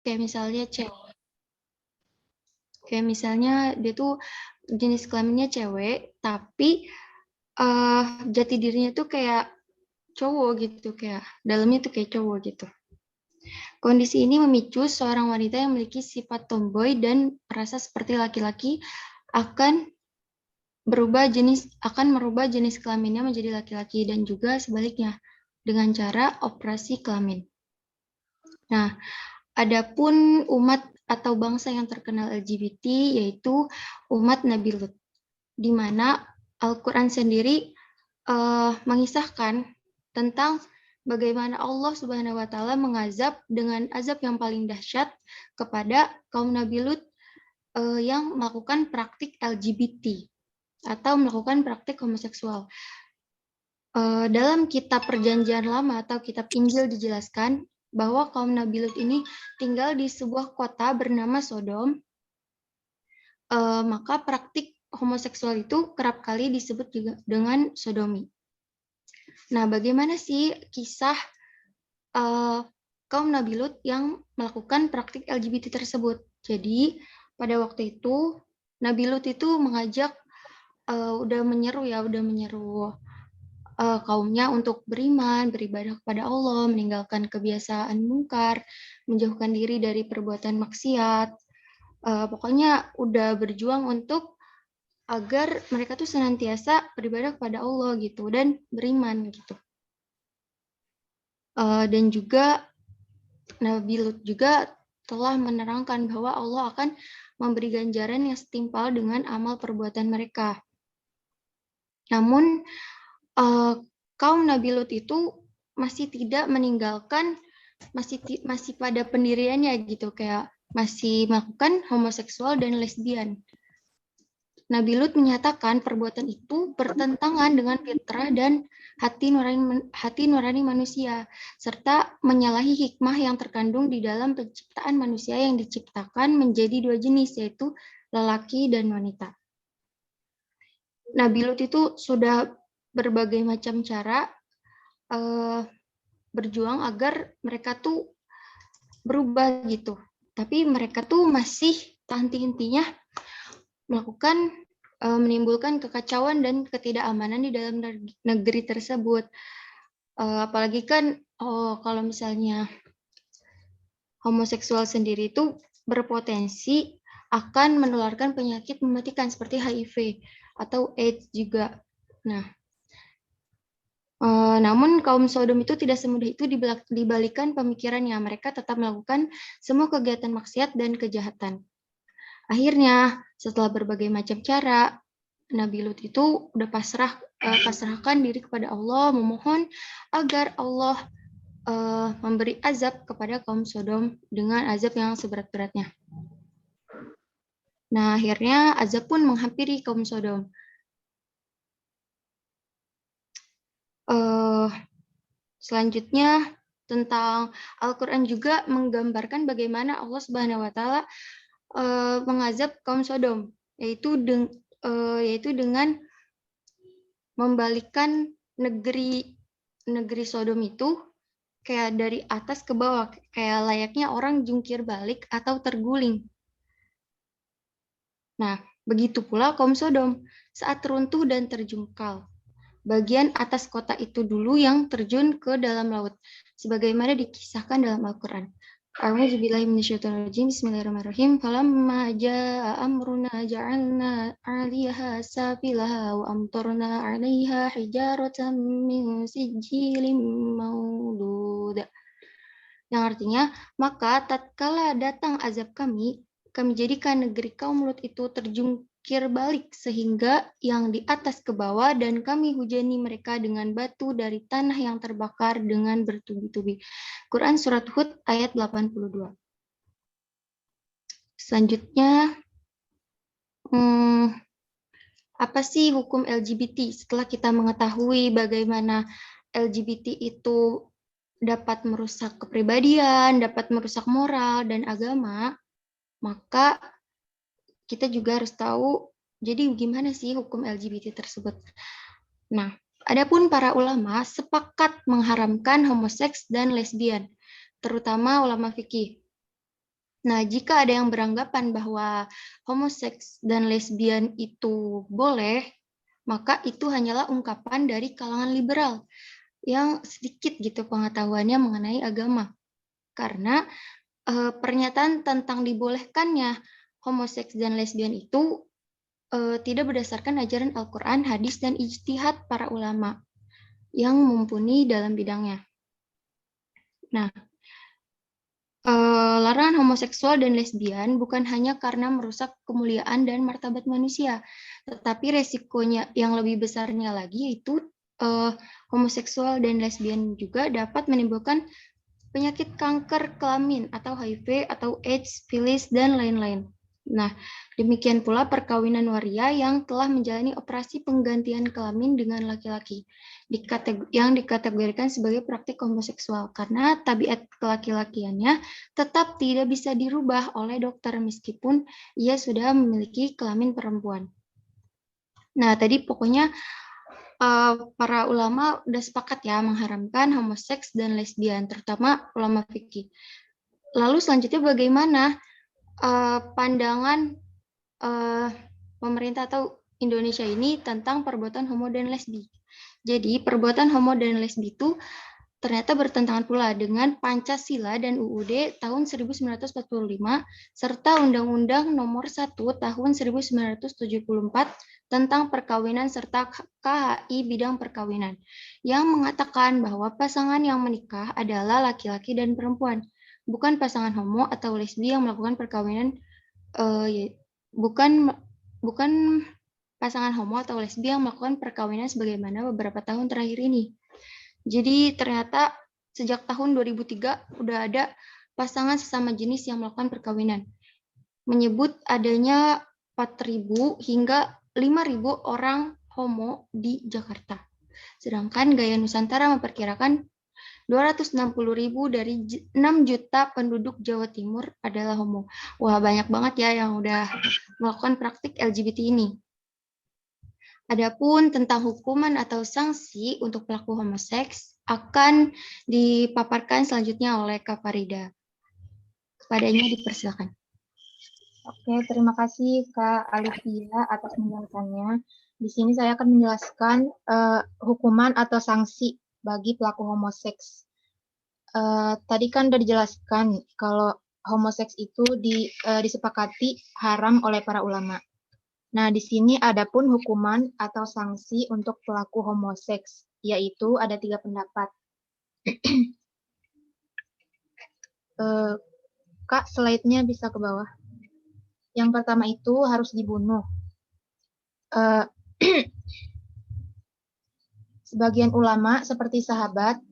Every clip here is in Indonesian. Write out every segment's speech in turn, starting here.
kayak misalnya cewek, kayak misalnya dia tuh jenis kelaminnya cewek, tapi jati dirinya tuh kayak cowok gitu, kayak dalamnya tuh kayak cowok gitu. Kondisi ini memicu seorang wanita yang memiliki sifat tomboy dan merasa seperti laki-laki akan merubah jenis kelaminnya menjadi laki-laki dan juga sebaliknya dengan cara operasi kelamin. Nah, adapun umat atau bangsa yang terkenal LGBT yaitu umat Nabi Lut, di mana Al-Quran sendiri mengisahkan tentang bagaimana Allah Subhanahu wa taala mengazab dengan azab yang paling dahsyat kepada kaum Nabi Lut yang melakukan praktik LGBT atau melakukan praktik homoseksual. Dalam kitab Perjanjian Lama atau kitab Injil dijelaskan bahwa kaum Nabi Lut ini tinggal di sebuah kota bernama Sodom, maka praktik homoseksual itu kerap kali disebut juga dengan sodomi. Nah, bagaimana sih kisah kaum Nabi Lut yang melakukan praktik LGBT tersebut? Jadi, pada waktu itu Nabi Lut itu mengajak, udah menyeru kaumnya untuk beribadah kepada Allah, meninggalkan kebiasaan mungkar, menjauhkan diri dari perbuatan maksiat. Pokoknya udah berjuang untuk agar mereka tuh senantiasa beribadah kepada Allah gitu dan beriman gitu. Dan juga Nabi Lut juga telah menerangkan bahwa Allah akan memberi ganjaran yang setimpal dengan amal perbuatan mereka. Namun kaum Nabi Lut itu masih tidak meninggalkan, masih pada pendiriannya gitu, kayak masih melakukan homoseksual dan lesbian. Nabi Lut menyatakan perbuatan itu bertentangan dengan fitrah dan hati nurani manusia, serta menyalahi hikmah yang terkandung di dalam penciptaan manusia yang diciptakan menjadi dua jenis, yaitu lelaki dan wanita. Nabi Lut itu sudah berbagai macam cara berjuang agar mereka tuh berubah gitu. Tapi mereka tuh masih henti-hentinya menimbulkan kekacauan dan ketidakamanan di dalam negeri tersebut. Apalagi kan kalau misalnya homoseksual sendiri itu berpotensi akan menularkan penyakit mematikan seperti HIV atau AIDS juga. Nah, namun kaum Sodom itu tidak semudah itu dibalikan pemikirannya. Mereka tetap melakukan semua kegiatan maksiat dan kejahatan. Akhirnya, setelah berbagai macam cara, Nabi Lut itu udah pasrahkan diri kepada Allah, memohon agar Allah memberi azab kepada kaum Sodom dengan azab yang seberat-beratnya. Nah, akhirnya azab pun menghampiri kaum Sodom. Selanjutnya, tentang Al-Quran juga menggambarkan bagaimana Allah Subhanahu wa Ta'ala mengazab kaum Sodom, yaitu dengan membalikkan negeri Sodom itu kayak dari atas ke bawah, kayak layaknya orang jungkir balik atau terguling. Nah, begitu pula kaum Sodom saat runtuh dan terjungkal. Bagian atas kota itu dulu yang terjun ke dalam laut, sebagaimana dikisahkan dalam Al-Quran. A'udzubillahi minasyaitonirrajim. Bismillahirrahmanirrahim. Falamma jaa amruna ja'alna 'aliyaha safilaha wa amtarna 'alaiha hijaratan min sijilin maudud. Yang artinya, maka tatkala datang azab kami jadikan negeri kaum Lut itu terjungkir balik sehingga yang di atas ke bawah, dan kami hujani mereka dengan batu dari tanah yang terbakar dengan bertubi-tubi. Quran Surat Hud ayat 82. Selanjutnya, apa sih hukum LGBT? Setelah kita mengetahui bagaimana LGBT itu dapat merusak kepribadian, dapat merusak moral dan agama, maka kita juga harus tahu, jadi gimana sih hukum LGBT tersebut. Nah, adapun para ulama sepakat mengharamkan homoseks dan lesbian, terutama ulama fikih. Nah, jika ada yang beranggapan bahwa homoseks dan lesbian itu boleh, maka itu hanyalah ungkapan dari kalangan liberal yang sedikit gitu pengetahuannya mengenai agama. Karena pernyataan tentang dibolehkannya homoseks dan lesbian itu tidak berdasarkan ajaran Al-Quran, hadis, dan ijtihad para ulama yang mumpuni dalam bidangnya. Nah, larangan homoseksual dan lesbian bukan hanya karena merusak kemuliaan dan martabat manusia, tetapi resikonya yang lebih besarnya lagi yaitu homoseksual dan lesbian juga dapat menimbulkan penyakit kanker kelamin atau HIV atau AIDS, filis, dan lain-lain. Nah, demikian pula perkawinan waria yang telah menjalani operasi penggantian kelamin dengan laki-laki yang dikategorikan sebagai praktik homoseksual karena tabiat kelaki-lakiannya tetap tidak bisa dirubah oleh dokter meskipun ia sudah memiliki kelamin perempuan. Nah, tadi pokoknya para ulama udah sepakat ya mengharamkan homoseks dan lesbian, terutama ulama fikih. Lalu selanjutnya bagaimana pandangan pemerintah atau Indonesia ini tentang perbuatan homo dan lesbi? Jadi perbuatan homo dan lesbi itu ternyata bertentangan pula dengan Pancasila dan UUD tahun 1945 serta Undang-Undang Nomor 1 tahun 1974 tentang perkawinan serta KHI bidang perkawinan yang mengatakan bahwa pasangan yang menikah adalah laki-laki dan perempuan, bukan pasangan homo atau lesbi yang melakukan perkawinan bukan pasangan homo atau lesbi yang melakukan perkawinan sebagaimana beberapa tahun terakhir ini. Jadi ternyata sejak tahun 2003 udah ada pasangan sesama jenis yang melakukan perkawinan. Menyebut adanya 4.000 hingga 5.000 orang homo di Jakarta. Sedangkan Gaya Nusantara memperkirakan 260.000 dari 6 juta penduduk Jawa Timur adalah homo. Wah, banyak banget ya yang udah melakukan praktik LGBT ini. Adapun tentang hukuman atau sanksi untuk pelaku homoseks akan dipaparkan selanjutnya oleh Kak Farida. Kepadanya dipersilakan. Oke, terima kasih Kak Alifia atas penjelasannya. Di sini saya akan menjelaskan hukuman atau sanksi bagi pelaku homoseks. Tadi kan sudah dijelaskan kalau homoseks itu disepakati haram oleh para ulama. Nah, di sini ada pun hukuman atau sanksi untuk pelaku homoseks, yaitu ada 3 pendapat. Kak, slide-nya bisa ke bawah. Yang pertama itu harus dibunuh. Sebagian ulama seperti sahabat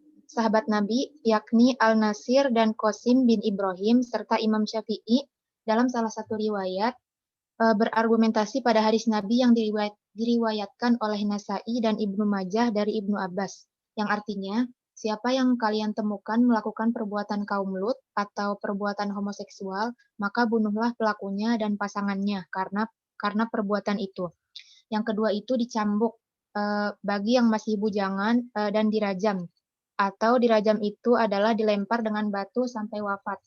Nabi, yakni Al-Nasir dan Qasim bin Ibrahim, serta Imam Syafi'i, dalam salah satu riwayat, berargumentasi pada hadis Nabi yang diriwayatkan oleh Nasai dan Ibnu Majah dari Ibnu Abbas, yang artinya, siapa yang kalian temukan melakukan perbuatan kaum Lut atau perbuatan homoseksual, maka bunuhlah pelakunya dan pasangannya karena perbuatan itu. Yang kedua itu dicambuk bagi yang masih bujangan dan dirajam. Atau dirajam itu adalah dilempar dengan batu sampai wafat.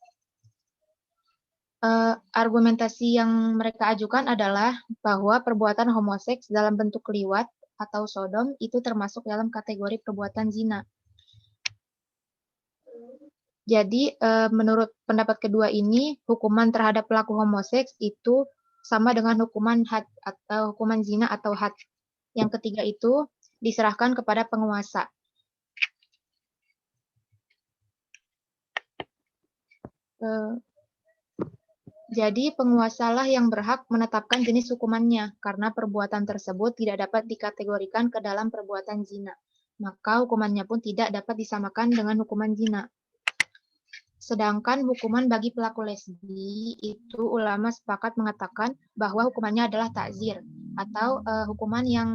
Argumentasi yang mereka ajukan adalah bahwa perbuatan homoseks dalam bentuk liwat atau sodom itu termasuk dalam kategori perbuatan zina. Jadi menurut pendapat kedua ini, hukuman terhadap pelaku homoseks itu sama dengan hukuman had atau hukuman zina atau had. Yang ketiga itu diserahkan kepada penguasa. Jadi penguasalah yang berhak menetapkan jenis hukumannya karena perbuatan tersebut tidak dapat dikategorikan ke dalam perbuatan zina. Maka hukumannya pun tidak dapat disamakan dengan hukuman zina. Sedangkan hukuman bagi pelaku lesbi itu ulama sepakat mengatakan bahwa hukumannya adalah takzir atau hukuman yang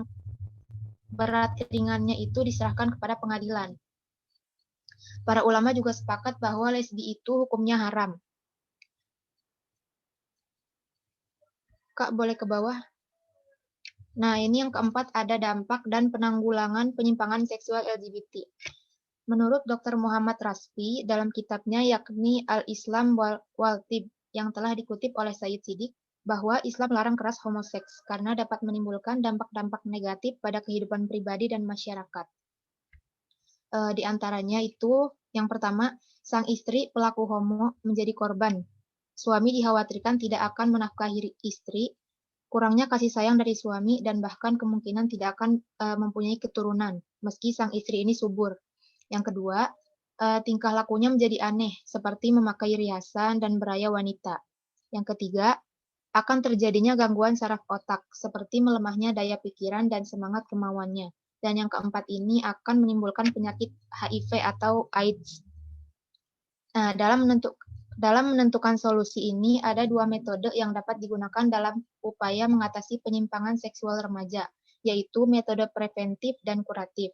berat ringannya itu diserahkan kepada pengadilan. Para ulama juga sepakat bahwa lesbi itu hukumnya haram. Kak, boleh ke bawah? Nah, ini yang keempat ada dampak dan penanggulangan penyimpangan seksual LGBT. Menurut Dr. Muhammad Rasfi dalam kitabnya yakni Al-Islam wal yang telah dikutip oleh Said Sidik bahwa Islam larang keras homoseks karena dapat menimbulkan dampak-dampak negatif pada kehidupan pribadi dan masyarakat. Di antaranya itu yang pertama, sang istri pelaku homo menjadi korban. Suami dikhawatirkan tidak akan menafkahi istri, kurangnya kasih sayang dari suami, dan bahkan kemungkinan tidak akan mempunyai keturunan, meski sang istri ini subur. Yang kedua, tingkah lakunya menjadi aneh, seperti memakai riasan dan beraya wanita. Yang ketiga, akan terjadinya gangguan saraf otak, seperti melemahnya daya pikiran dan semangat kemauannya. Dan yang keempat ini akan menimbulkan penyakit HIV atau AIDS. Nah, dalam menentukan solusi ini, ada dua metode yang dapat digunakan dalam upaya mengatasi penyimpangan seksual remaja, yaitu metode preventif dan kuratif.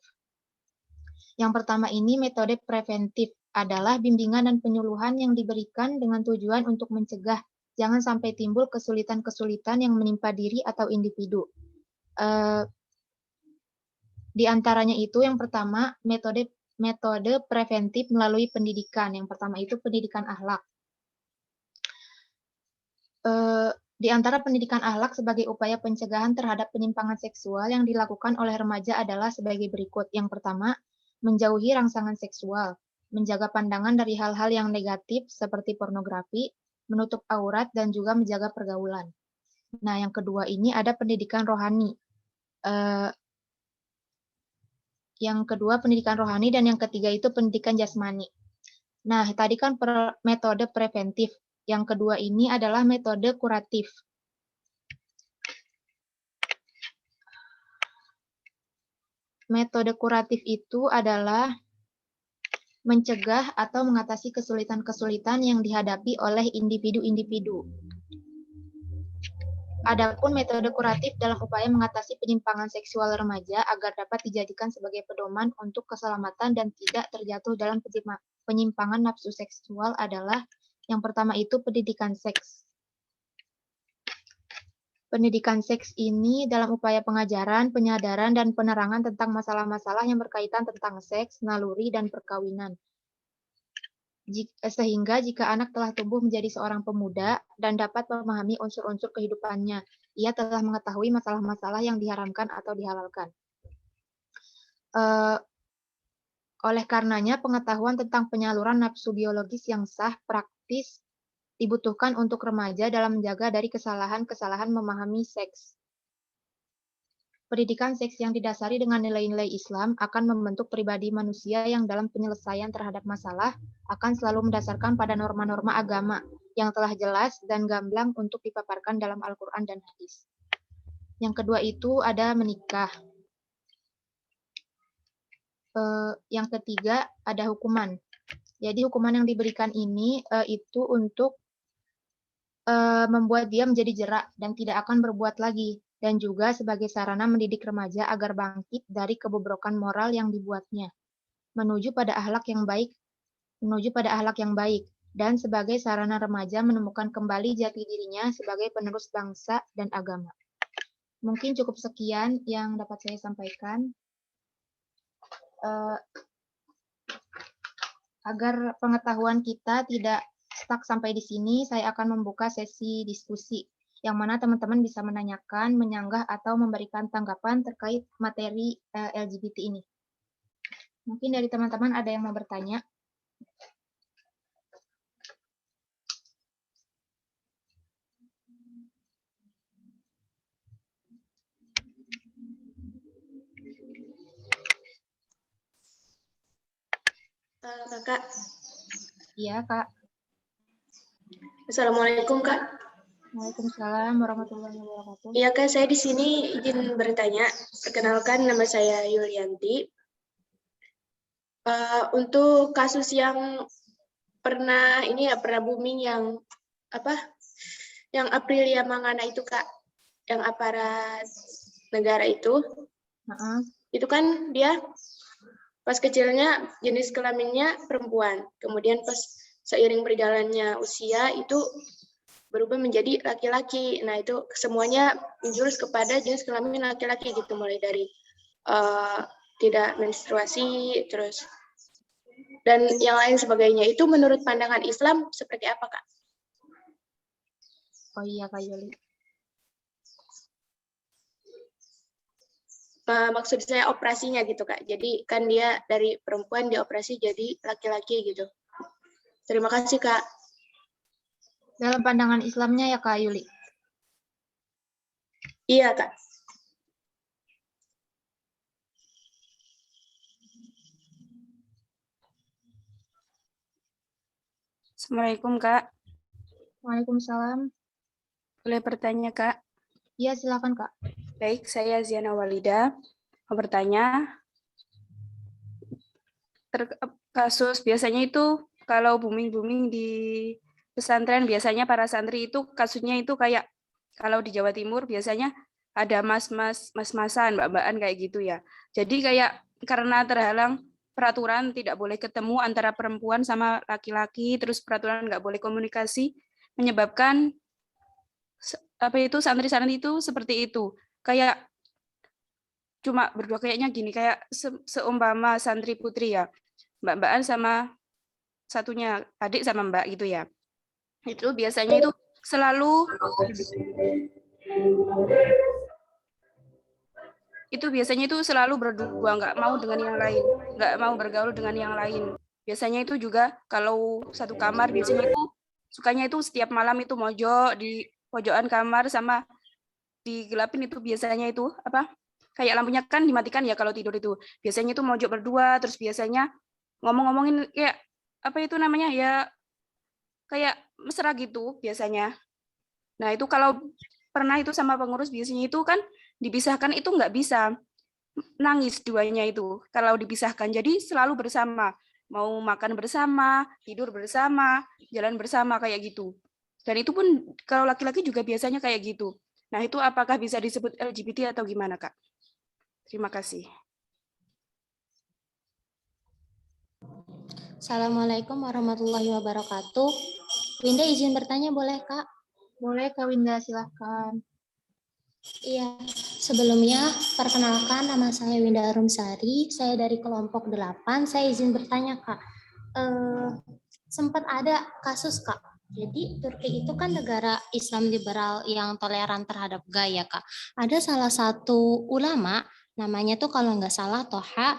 Yang pertama ini, metode preventif adalah bimbingan dan penyuluhan yang diberikan dengan tujuan untuk mencegah jangan sampai timbul kesulitan-kesulitan yang menimpa diri atau individu. Di antaranya itu yang pertama, metode preventif melalui pendidikan. Yang pertama itu pendidikan akhlak. Di antara pendidikan akhlak sebagai upaya pencegahan terhadap penyimpangan seksual yang dilakukan oleh remaja adalah sebagai berikut. Yang pertama, menjauhi rangsangan seksual, menjaga pandangan dari hal-hal yang negatif seperti pornografi, menutup aurat, dan juga menjaga pergaulan. Nah, yang kedua ini ada pendidikan rohani. Yang kedua pendidikan rohani dan yang ketiga itu pendidikan jasmani. Nah, tadi kan metode preventif. Yang kedua ini adalah metode kuratif. Metode kuratif itu adalah mencegah atau mengatasi kesulitan-kesulitan yang dihadapi oleh individu-individu. Adapun metode kuratif dalam upaya mengatasi penyimpangan seksual remaja agar dapat dijadikan sebagai pedoman untuk keselamatan dan tidak terjatuh dalam penyimpangan nafsu seksual adalah yang pertama itu pendidikan seks. Pendidikan seks ini dalam upaya pengajaran, penyadaran, dan penerangan tentang masalah-masalah yang berkaitan tentang seks, naluri, dan perkawinan. Sehingga jika anak telah tumbuh menjadi seorang pemuda dan dapat memahami unsur-unsur kehidupannya, ia telah mengetahui masalah-masalah yang diharamkan atau dihalalkan. Oleh karenanya, pengetahuan tentang penyaluran nafsu biologis yang sah, praktis, dibutuhkan untuk remaja dalam menjaga dari kesalahan-kesalahan memahami seks. Pendidikan seks yang didasari dengan nilai-nilai Islam akan membentuk pribadi manusia yang dalam penyelesaian terhadap masalah akan selalu mendasarkan pada norma-norma agama yang telah jelas dan gamblang untuk dipaparkan dalam Al-Quran dan hadis. Yang kedua itu ada menikah. Yang ketiga ada hukuman. Jadi hukuman yang diberikan ini itu untuk membuat dia menjadi jerak dan tidak akan berbuat lagi, dan juga sebagai sarana mendidik remaja agar bangkit dari kebobrokan moral yang dibuatnya, menuju pada akhlak yang baik, dan sebagai sarana remaja menemukan kembali jati dirinya sebagai penerus bangsa dan agama. Mungkin cukup sekian yang dapat saya sampaikan. Agar pengetahuan kita tidak stuck sampai di sini, saya akan membuka sesi diskusi, yang mana teman-teman bisa menanyakan, menyanggah, atau memberikan tanggapan terkait materi LGBT ini. Mungkin dari teman-teman ada yang mau bertanya? Kakak. Iya, Kak. Assalamualaikum, Kak. Waalaikumsalam warahmatullahi wabarakatuh. Iya, Kak, saya di sini izin bertanya. Perkenalkan, nama saya Yulianti. Untuk kasus yang pernah booming yang Aprilia Mangana itu, Kak, yang aparat negara itu. Itu kan dia pas kecilnya jenis kelaminnya perempuan, kemudian pas seiring berjalannya usia itu berubah menjadi laki-laki. Nah, itu semuanya menjurus kepada jenis kelamin laki-laki gitu, mulai dari tidak menstruasi, terus dan yang lain sebagainya. Itu menurut pandangan Islam seperti apa, Kak? Oh iya, Kak Yuli. Maksud saya operasinya gitu Kak. Jadi kan dia dari perempuan dioperasi jadi laki-laki gitu. Terima kasih Kak. Dalam pandangan Islamnya ya Kak Yuli. Iya Kak. Assalamualaikum Kak. Waalaikumsalam. Boleh bertanya Kak? Iya silakan Kak. Baik, saya Ziana Walida. Mau bertanya, kasus biasanya itu kalau booming-booming di pesantren, biasanya para santri itu kasusnya itu kayak kalau di Jawa Timur biasanya ada mas-masan, mbak-mbakan kayak gitu ya. Jadi kayak karena terhalang peraturan tidak boleh ketemu antara perempuan sama laki-laki, terus peraturan nggak boleh komunikasi, menyebabkan apa itu santri-santri itu seperti itu. Kayak cuma berdua kayaknya gini, kayak seumpama santri putri ya, mbak-mbakan sama satunya adik sama mbak gitu ya. Itu biasanya itu selalu berdua, nggak mau dengan yang lain, nggak mau bergaul dengan yang lain. Biasanya itu juga kalau satu kamar biasanya itu sukanya itu setiap malam itu mojok di pojokan kamar sama digelapin itu biasanya itu apa kayak lampunya kan dimatikan ya kalau tidur itu. Biasanya itu mojok berdua, terus biasanya ngomong-ngomongin kayak apa itu namanya ya kayak mesra gitu biasanya. Nah itu kalau pernah itu sama pengurus biasanya itu kan dipisahkan itu nggak bisa, nangis duanya itu kalau dipisahkan. Jadi selalu bersama, mau makan bersama, tidur bersama, jalan bersama kayak gitu. Dan itu pun kalau laki-laki juga biasanya kayak gitu. Nah itu apakah bisa disebut LGBT atau gimana Kak? Terima kasih. Assalamualaikum warahmatullahi wabarakatuh. Winda izin bertanya boleh Kak? Boleh Kak Winda, silahkan. Iya, sebelumnya perkenalkan nama saya Winda Arumsari, saya dari kelompok 8, saya izin bertanya Kak. Sempat ada kasus Kak, jadi Turki itu kan negara Islam liberal yang toleran terhadap gay ya Kak. Ada salah satu ulama, namanya tuh kalau nggak salah Toha,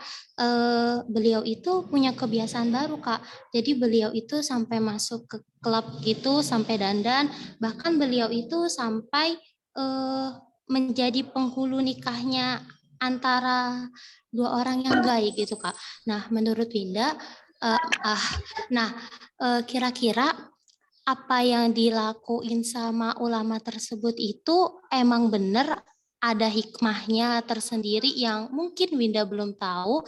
beliau itu punya kebiasaan baru Kak. Jadi beliau itu sampai masuk ke klub gitu, sampai dandan, bahkan beliau itu sampai menjadi penghulu nikahnya antara dua orang yang gay gitu Kak. Nah menurut Winda, kira-kira apa yang dilakuin sama ulama tersebut itu emang benar ada hikmahnya tersendiri yang mungkin Winda belum tahu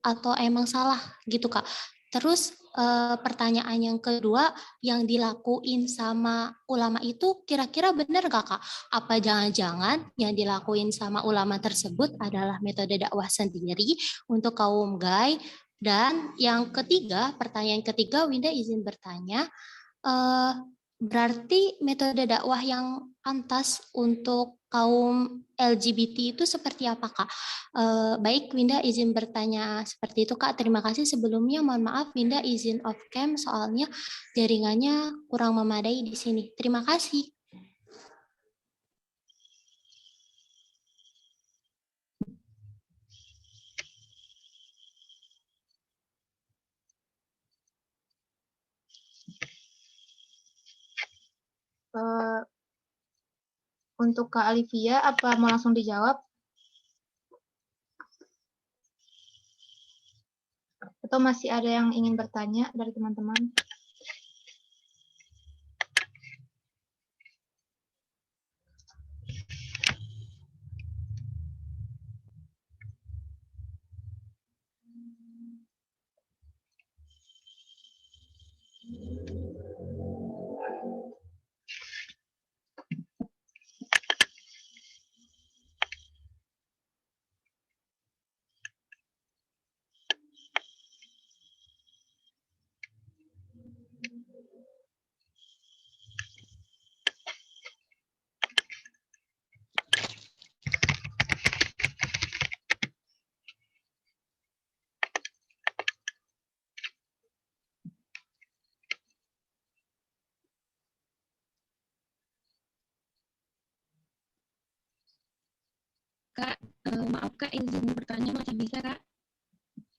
atau emang salah gitu Kak. Terus pertanyaan yang kedua, yang dilakuin sama ulama itu kira-kira benar gak Kak? Apa jangan-jangan yang dilakuin sama ulama tersebut adalah metode dakwah sendiri untuk kaum gay? Dan yang ketiga, pertanyaan ketiga, Winda izin bertanya, berarti metode dakwah yang pantas untuk kaum LGBT itu seperti apa Kak? Baik, Winda izin bertanya seperti itu Kak. Terima kasih sebelumnya. Mohon maaf, Winda izin off cam soalnya jaringannya kurang memadai di sini. Terima kasih. Untuk Kak Alivia, apa mau langsung dijawab? Atau masih ada yang ingin bertanya dari teman-teman? Kak. Maaf Kak, izin bertanya masih bisa Kak?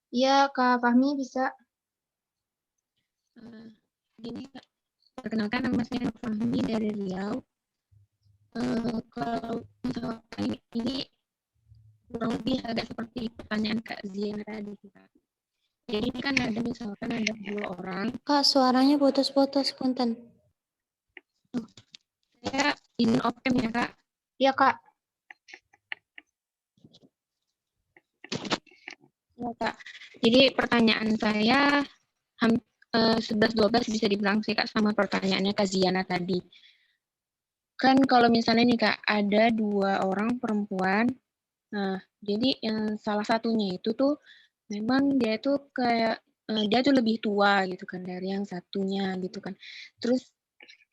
Iya, Kak Fahmi bisa. Gini Kak, perkenalkan nama saya Fahmi dari Riau. Kalau misalkan ini kurang lebih agak seperti pertanyaan Kak Ziana tadi Kak. Jadi ini kan ada misalkan ada 2 orang. Kak, suaranya putus-putus, punten. Saya izin open ya Kak. Iya, Kak. Ya, Kak. Jadi pertanyaan saya 11-12 bisa dibilang sih Kak sama pertanyaannya Kak Ziana tadi. Kan kalau misalnya nih Kak, ada 2 orang perempuan. Nah, jadi yang salah satunya itu tuh memang dia tuh kayak dia tuh lebih tua gitu kan dari yang satunya gitu kan. Terus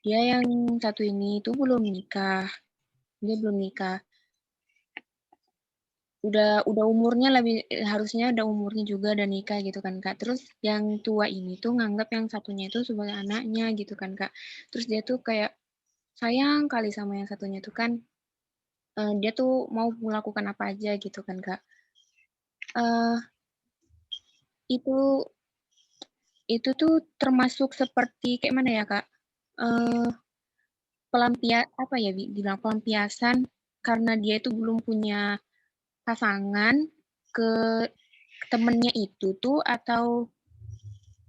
dia yang satu ini tuh belum nikah. Dia belum nikah. Udah umurnya harusnya udah umurnya juga udah nikah gitu kan Kak. Terus yang tua ini tuh nganggap yang satunya itu sebagai anaknya gitu kan Kak. Terus dia tuh kayak sayang kali sama yang satunya tuh kan dia tuh mau melakukan apa aja gitu kan Kak. Itu tuh termasuk seperti kayak mana ya Kak? Apa ya bilang pelampiasan karena dia itu belum punya pasangan ke temennya itu tuh atau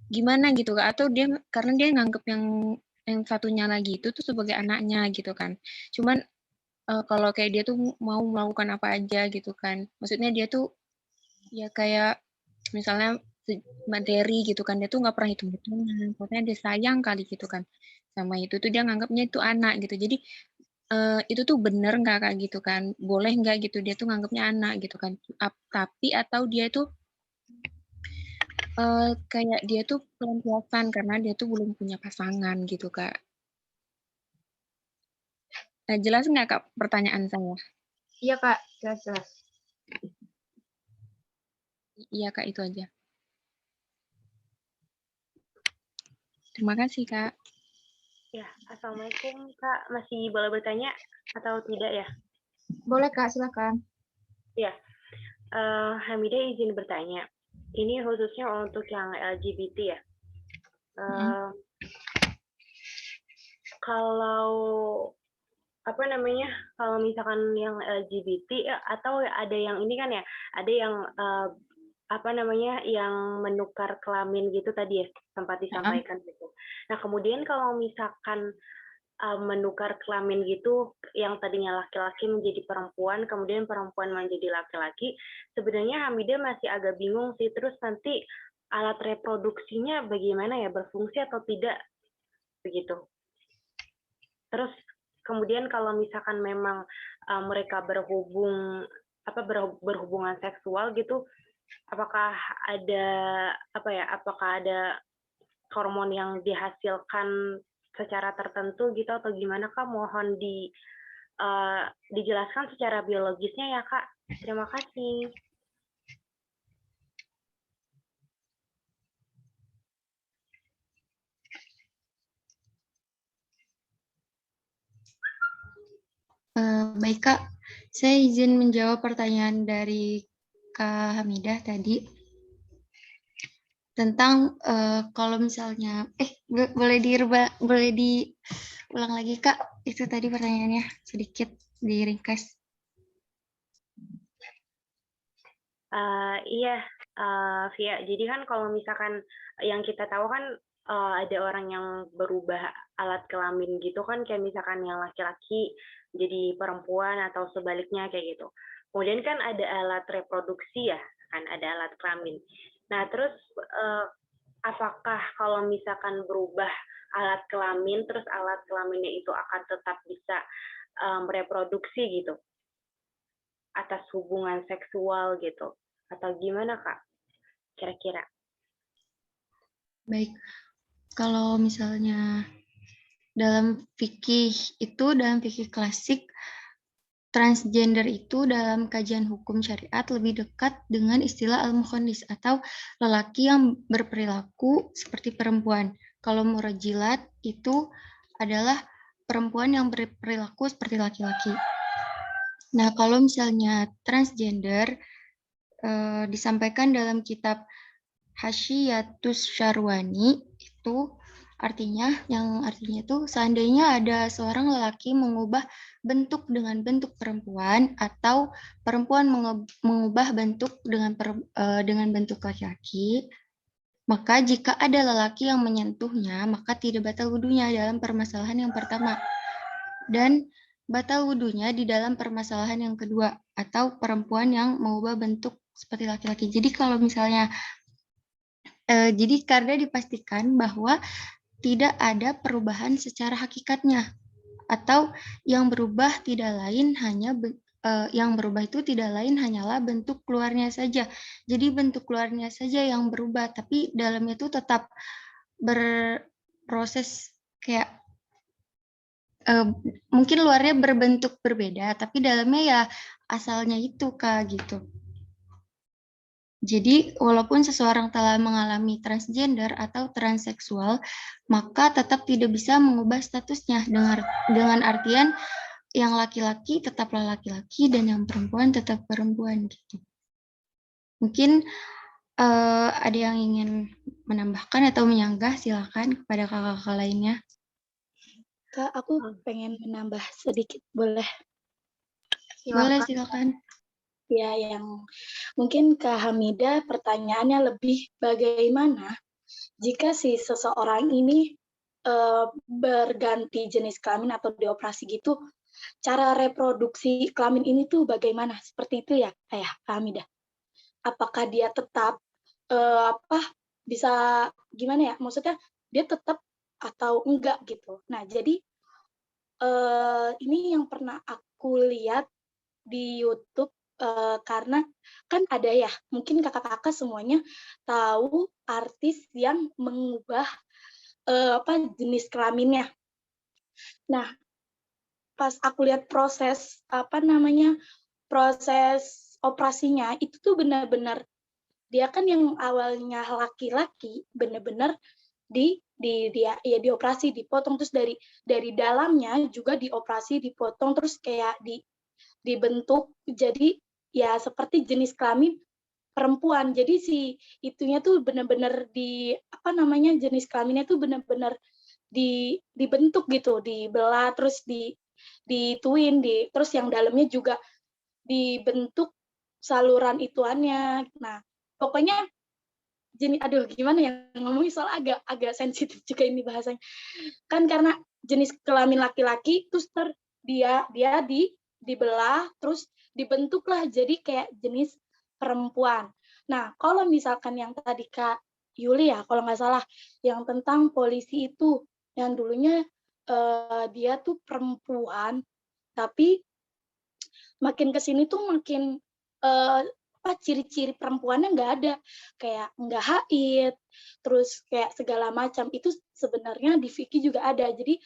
gimana gitu Kak? Atau dia karena dia nganggep yang satunya lagi itu tuh sebagai anaknya gitu kan. Cuman kalau kayak dia tuh mau melakukan apa aja gitu kan. Maksudnya dia tuh ya kayak misalnya materi gitu kan, dia tuh nggak pernah hitung-hitungan, pokoknya dia sayang kali gitu kan sama itu tuh dia nganggapnya itu anak gitu. Jadi itu tuh bener nggak Kak gitu kan? Boleh nggak gitu dia tuh nganggapnya anak gitu kan? Tapi atau dia tuh kayak dia tuh pelampiasan karena dia tuh belum punya pasangan gitu Kak. Nah, jelas nggak Kak pertanyaan saya? Iya, Kak. Jelas-jelas. Iya Kak, itu aja. Terima kasih Kak. Ya, Assalamualaikum Kak. Masih boleh bertanya atau tidak ya? Boleh, Kak. Silakan. Ya, Hamidah izin bertanya. Ini khususnya untuk yang LGBT ya. Kalau apa namanya? Kalau misalkan yang LGBT atau ada yang ini kan ya, ada yang apa namanya yang menukar kelamin gitu tadi ya sempat disampaikan gitu. Nah kemudian kalau misalkan menukar kelamin gitu yang tadinya laki-laki menjadi perempuan, kemudian perempuan menjadi laki-laki, sebenarnya Hamidah masih agak bingung sih. Terus nanti alat reproduksinya bagaimana ya, berfungsi atau tidak begitu. Terus kemudian kalau misalkan memang mereka berhubungan seksual gitu, apakah ada hormon yang dihasilkan secara tertentu gitu atau gimana Kak? Mohon dijelaskan secara biologisnya ya Kak. Terima kasih. Baik Kak, saya izin menjawab pertanyaan dari Kak Hamidah tadi tentang kalau misalnya boleh diulang lagi Kak, itu tadi pertanyaannya sedikit diringkas. Iya, Via. Jadi kan kalau misalkan yang kita tahu kan ada orang yang berubah alat kelamin gitu kan, kayak misalkan yang laki-laki jadi perempuan atau sebaliknya kayak gitu. Kemudian kan ada alat reproduksi ya, kan ada alat kelamin. Nah terus apakah kalau misalkan berubah alat kelamin, terus alat kelaminnya itu akan tetap bisa mereproduksi gitu atas hubungan seksual gitu, atau gimana Kak kira-kira? Baik, kalau misalnya dalam fikih klasik, transgender itu dalam kajian hukum syariat lebih dekat dengan istilah al-mukhannis atau lelaki yang berperilaku seperti perempuan. Kalau murajilat itu adalah perempuan yang berperilaku seperti laki-laki. Nah, kalau misalnya transgender disampaikan dalam kitab Hasyiatus Syarwani itu artinya itu seandainya ada seorang lelaki mengubah bentuk dengan bentuk perempuan atau perempuan mengubah bentuk dengan bentuk laki-laki, maka jika ada lelaki yang menyentuhnya, maka tidak batal wudunya dalam permasalahan yang pertama. Dan batal wudunya di dalam permasalahan yang kedua, atau perempuan yang mengubah bentuk seperti laki-laki. Jadi kalau misalnya, jadi karena dipastikan bahwa tidak ada perubahan secara hakikatnya, atau yang berubah yang berubah itu tidak lain hanyalah bentuk keluarnya saja. Jadi bentuk keluarnya saja yang berubah, tapi dalamnya itu tetap berproses kayak mungkin luarnya berbentuk berbeda, tapi dalamnya ya asalnya itu Kak gitu. Jadi walaupun seseorang telah mengalami transgender atau transseksual, maka tetap tidak bisa mengubah statusnya dengan artian yang laki-laki tetaplah laki-laki dan yang perempuan tetap perempuan gitu. Mungkin ada yang ingin menambahkan atau menyanggah, silakan kepada kakak-kakak lainnya. Kak, aku pengen menambah sedikit, boleh? Boleh, silakan. Ya, yang mungkin Kak Hamidah pertanyaannya lebih bagaimana jika si seseorang ini berganti jenis kelamin atau dioperasi gitu, cara reproduksi kelamin ini tuh bagaimana? Seperti itu ya, Kak Hamidah? Apakah dia tetap bisa gimana ya? Maksudnya dia tetap atau enggak gitu. Nah, jadi ini yang pernah aku lihat di YouTube karena kan ada ya, mungkin kakak-kakak semuanya tahu artis yang mengubah jenis kelaminnya. Nah, pas aku lihat proses proses operasinya itu tuh benar-benar dia kan yang awalnya laki-laki benar-benar dioperasi, dipotong, terus dari dalamnya juga dioperasi, dipotong, terus kayak dibentuk jadi ya seperti jenis kelamin perempuan. Jadi si itunya tuh benar-benar jenis kelaminnya tuh benar-benar dibentuk gitu, dibelah, terus dituin, terus yang dalamnya juga dibentuk saluran ituannya. Nah, pokoknya aduh gimana ya ngomongin soal agak sensitif juga ini bahasanya. Kan karena jenis kelamin laki-laki terus dia dibelah terus dibentuklah jadi kayak jenis perempuan. Nah, kalau misalkan yang tadi Kak Yuli ya, kalau nggak salah, yang tentang polisi itu, yang dulunya dia tuh perempuan, tapi makin kesini tuh makin ciri-ciri perempuannya nggak ada, kayak nggak haid, terus kayak segala macam itu sebenarnya di fikih juga ada. Jadi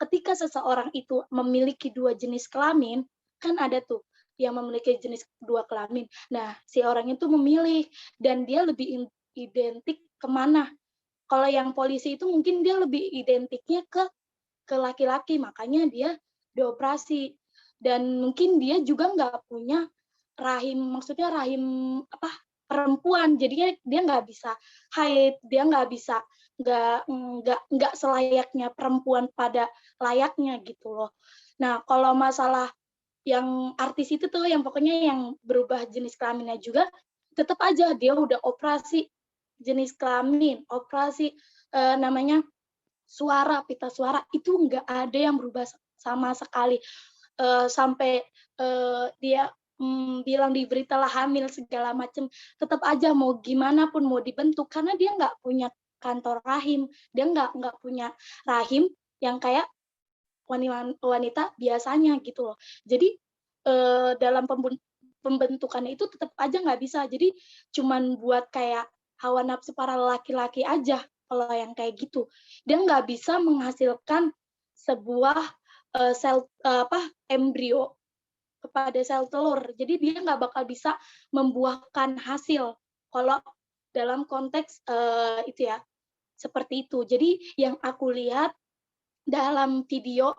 ketika seseorang itu memiliki dua jenis kelamin, kan ada tuh yang memiliki jenis dua kelamin. Nah, si orang itu memilih dan dia lebih identik kemana. Kalau yang polisi itu mungkin dia lebih identiknya ke laki-laki, makanya dia dioperasi. Dan mungkin dia juga nggak punya rahim, maksudnya rahim perempuan, jadinya dia nggak bisa haid, dia nggak selayaknya perempuan pada layaknya gitu loh. Nah, kalau masalah yang artis itu tuh yang pokoknya yang berubah jenis kelaminnya juga tetap aja dia udah operasi jenis kelamin, operasi namanya pita suara itu nggak ada yang berubah sama sekali. Sampai dia bilang di berita lah hamil segala macam, tetap aja mau gimana pun mau dibentuk karena dia nggak punya kantor rahim, dia nggak punya rahim yang kayak wanita biasanya gitu loh. Jadi dalam pembentukannya itu tetap aja nggak bisa. Jadi cuman buat kayak hawa nafsu para laki-laki aja kalau yang kayak gitu. Dia nggak bisa menghasilkan sebuah sel embrio kepada sel telur. Jadi dia nggak bakal bisa membuahkan hasil kalau dalam konteks itu ya seperti itu. Jadi yang aku lihat dalam video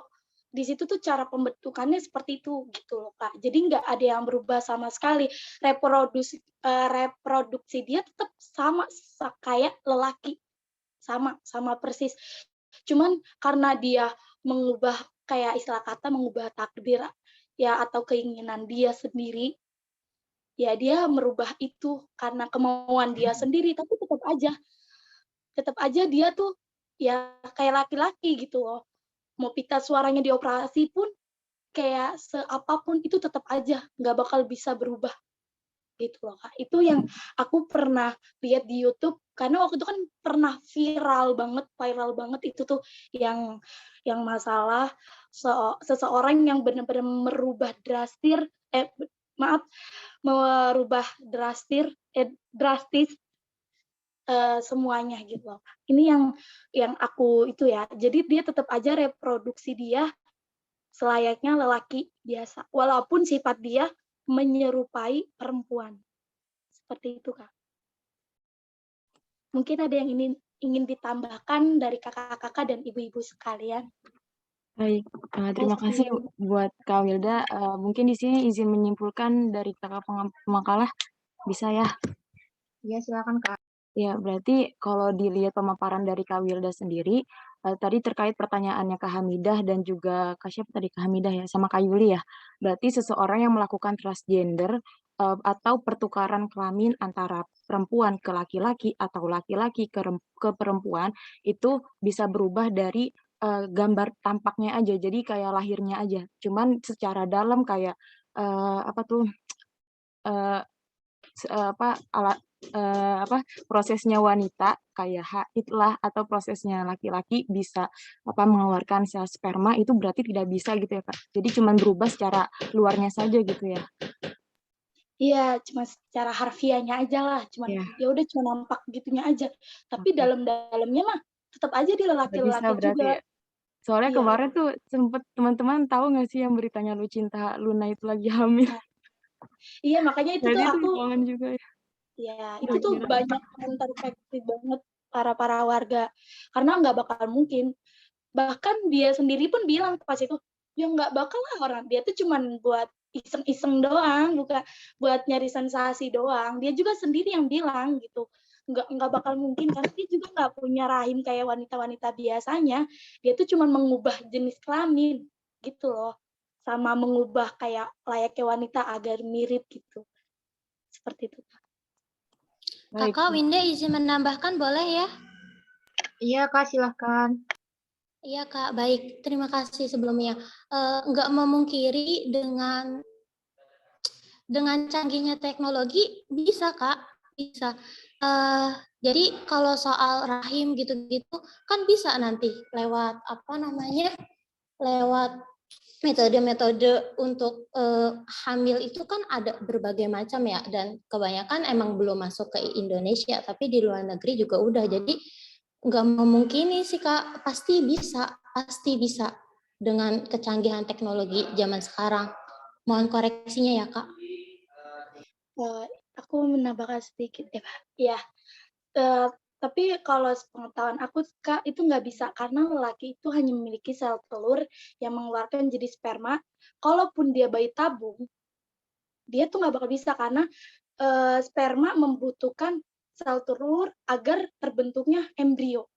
di situ tuh cara pembentukannya seperti itu gitu loh Kak. Jadi nggak ada yang berubah sama sekali. Reproduksi dia tetap sama kayak lelaki, sama persis. Cuman karena dia mengubah, kayak istilah kata mengubah takdir ya atau keinginan dia sendiri, ya dia merubah itu karena kemauan dia sendiri, tapi tetap aja dia tuh ya kayak laki-laki gitu loh. Mau pita suaranya dioperasi pun kayak seapapun itu tetap aja nggak bakal bisa berubah gitu loh Kak. Itu yang aku pernah lihat di YouTube, karena waktu itu kan pernah viral banget itu tuh yang masalah seseorang yang benar-benar merubah drastis semuanya gitu loh. Ini yang aku itu ya. Jadi dia tetap aja reproduksi dia selayaknya lelaki biasa, walaupun sifat dia menyerupai perempuan. Seperti itu, Kak. Mungkin ada yang ingin ditambahkan dari kakak-kakak dan ibu-ibu sekalian. Baik, terima kasih buat Kak Wilda. Mungkin di sini izin menyimpulkan dari kakak pemakalah, bisa ya? Iya, silakan Kak. Ya, berarti kalau dilihat pemaparan dari Kak Wilda sendiri, tadi terkait pertanyaannya Kak Hamidah dan juga Kak siapa tadi, Kak Hamidah ya, sama Kak Yuli ya. Berarti seseorang yang melakukan transgender atau pertukaran kelamin antara perempuan ke laki-laki atau laki-laki ke perempuan itu bisa berubah dari gambar tampaknya aja, jadi kayak lahirnya aja. Cuman secara dalam kayak prosesnya wanita kayak haid lah atau prosesnya laki-laki bisa mengeluarkan sel sperma itu berarti tidak bisa gitu ya Kak. Jadi cuma berubah secara luarnya saja gitu ya. Iya, cuma secara harfiahnya aja lah, cuma ya udah cuma nampak gitunya aja. Tapi dalam-dalamnya mah tetap aja dia laki-laki juga. Ya. Soalnya kemarin tuh sempet teman-teman tahu nggak sih yang beritanya Lucinta Luna itu lagi hamil. Iya, makanya itu tuh aku juga ya. Ya, itu tuh banyak yang terefektif banget para warga. Karena nggak bakal mungkin. Bahkan dia sendiri pun bilang pas itu, ya nggak bakal lah orang. Dia tuh cuman buat iseng-iseng doang, bukan buat nyari sensasi doang. Dia juga sendiri yang bilang gitu. Nggak bakal mungkin, karena dia juga nggak punya rahim kayak wanita-wanita biasanya. Dia tuh cuman mengubah jenis kelamin gitu loh. Sama mengubah kayak layaknya wanita agar mirip gitu. Seperti itu. Kakak Winda izin menambahkan boleh ya? Iya Kak, silahkan. Iya Kak, baik. Terima kasih sebelumnya. Nggak memungkiri dengan canggihnya teknologi, bisa Kak, bisa. Jadi kalau soal rahim gitu-gitu, kan bisa nanti lewat lewat metode-metode untuk hamil itu kan ada berbagai macam ya, dan kebanyakan emang belum masuk ke Indonesia, tapi di luar negeri juga udah. Jadi nggak memungkini sih Kak, pasti bisa dengan kecanggihan teknologi zaman sekarang. Mohon koreksinya ya Kak. Aku menambahkan sedikit ya Pak. Ya, tapi kalau sepengetahuan aku Kak, itu nggak bisa karena lelaki itu hanya memiliki sel telur yang mengeluarkan jenis sperma. Kalaupun dia bayi tabung, dia tuh nggak bakal bisa karena sperma membutuhkan sel telur agar terbentuknya embrio.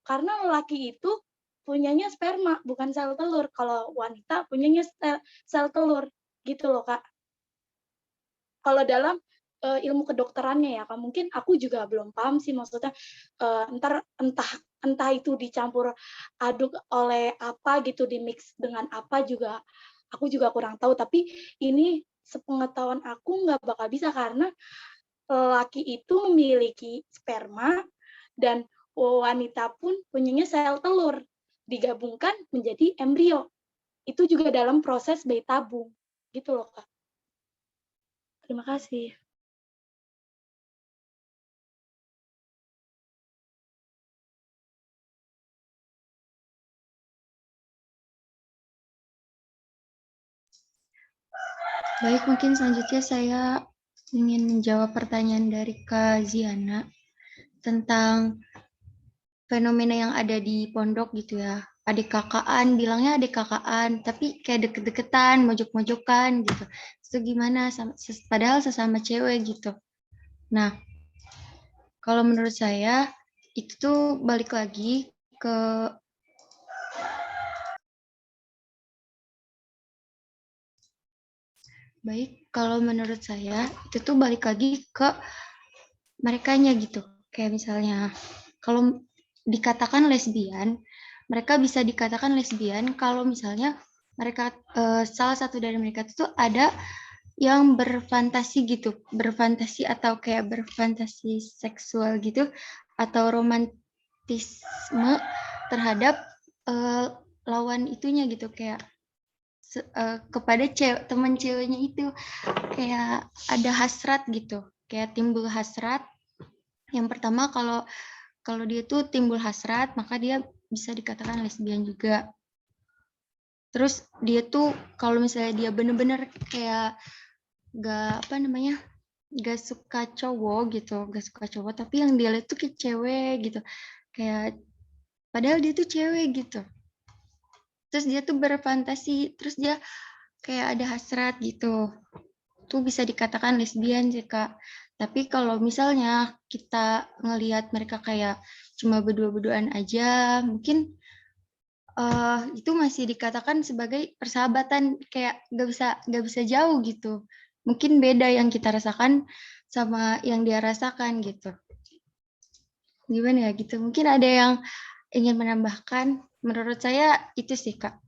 Karena lelaki itu punyanya sperma, bukan sel telur. Kalau wanita punyanya sel telur, gitu loh Kak. Kalau dalam ilmu kedokterannya ya Kak, mungkin aku juga belum paham sih, maksudnya entah itu dicampur aduk oleh apa gitu, di mix dengan apa juga aku juga kurang tahu, tapi ini sepengetahuan aku nggak bakal bisa karena laki itu memiliki sperma dan wanita pun punyanya sel telur digabungkan menjadi embrio. Itu juga dalam proses bayi tabung gitu loh Kak. Terima kasih. Baik, mungkin selanjutnya saya ingin menjawab pertanyaan dari Kak Ziana tentang fenomena yang ada di pondok gitu ya. adik kakaan, bilangnya adik kakaan, tapi kayak deket-deketan, mojok-mojokan gitu. Itu gimana? Padahal sesama cewek gitu. Nah, kalau menurut saya itu tuh balik lagi ke kalau menurut saya itu tuh balik lagi ke merekanya gitu. Kayak misalnya kalau dikatakan lesbian, mereka bisa dikatakan lesbian kalau misalnya mereka salah satu dari mereka itu ada yang berfantasi gitu, berfantasi atau kayak berfantasi seksual gitu atau romantisme terhadap lawan itunya gitu, kayak kepada teman ceweknya itu kayak ada hasrat gitu, kayak timbul hasrat. Yang pertama kalau dia tuh timbul hasrat, maka dia bisa dikatakan lesbian juga. Terus dia tuh kalau misalnya dia bener-bener kayak gak suka cowok gitu, tapi yang dia lihat tuh kayak cewek gitu, kayak padahal dia tuh cewek gitu. Terus dia tuh berfantasi, terus dia kayak ada hasrat gitu, tuh bisa dikatakan lesbian sih Kak. Tapi kalau misalnya kita ngelihat mereka kayak cuma berdua-berduaan aja, mungkin itu masih dikatakan sebagai persahabatan, kayak gak bisa jauh gitu. Mungkin beda yang kita rasakan sama yang dia rasakan gitu. Gimana ya gitu? Mungkin ada yang ingin menambahkan. Menurut saya itu sih Kak.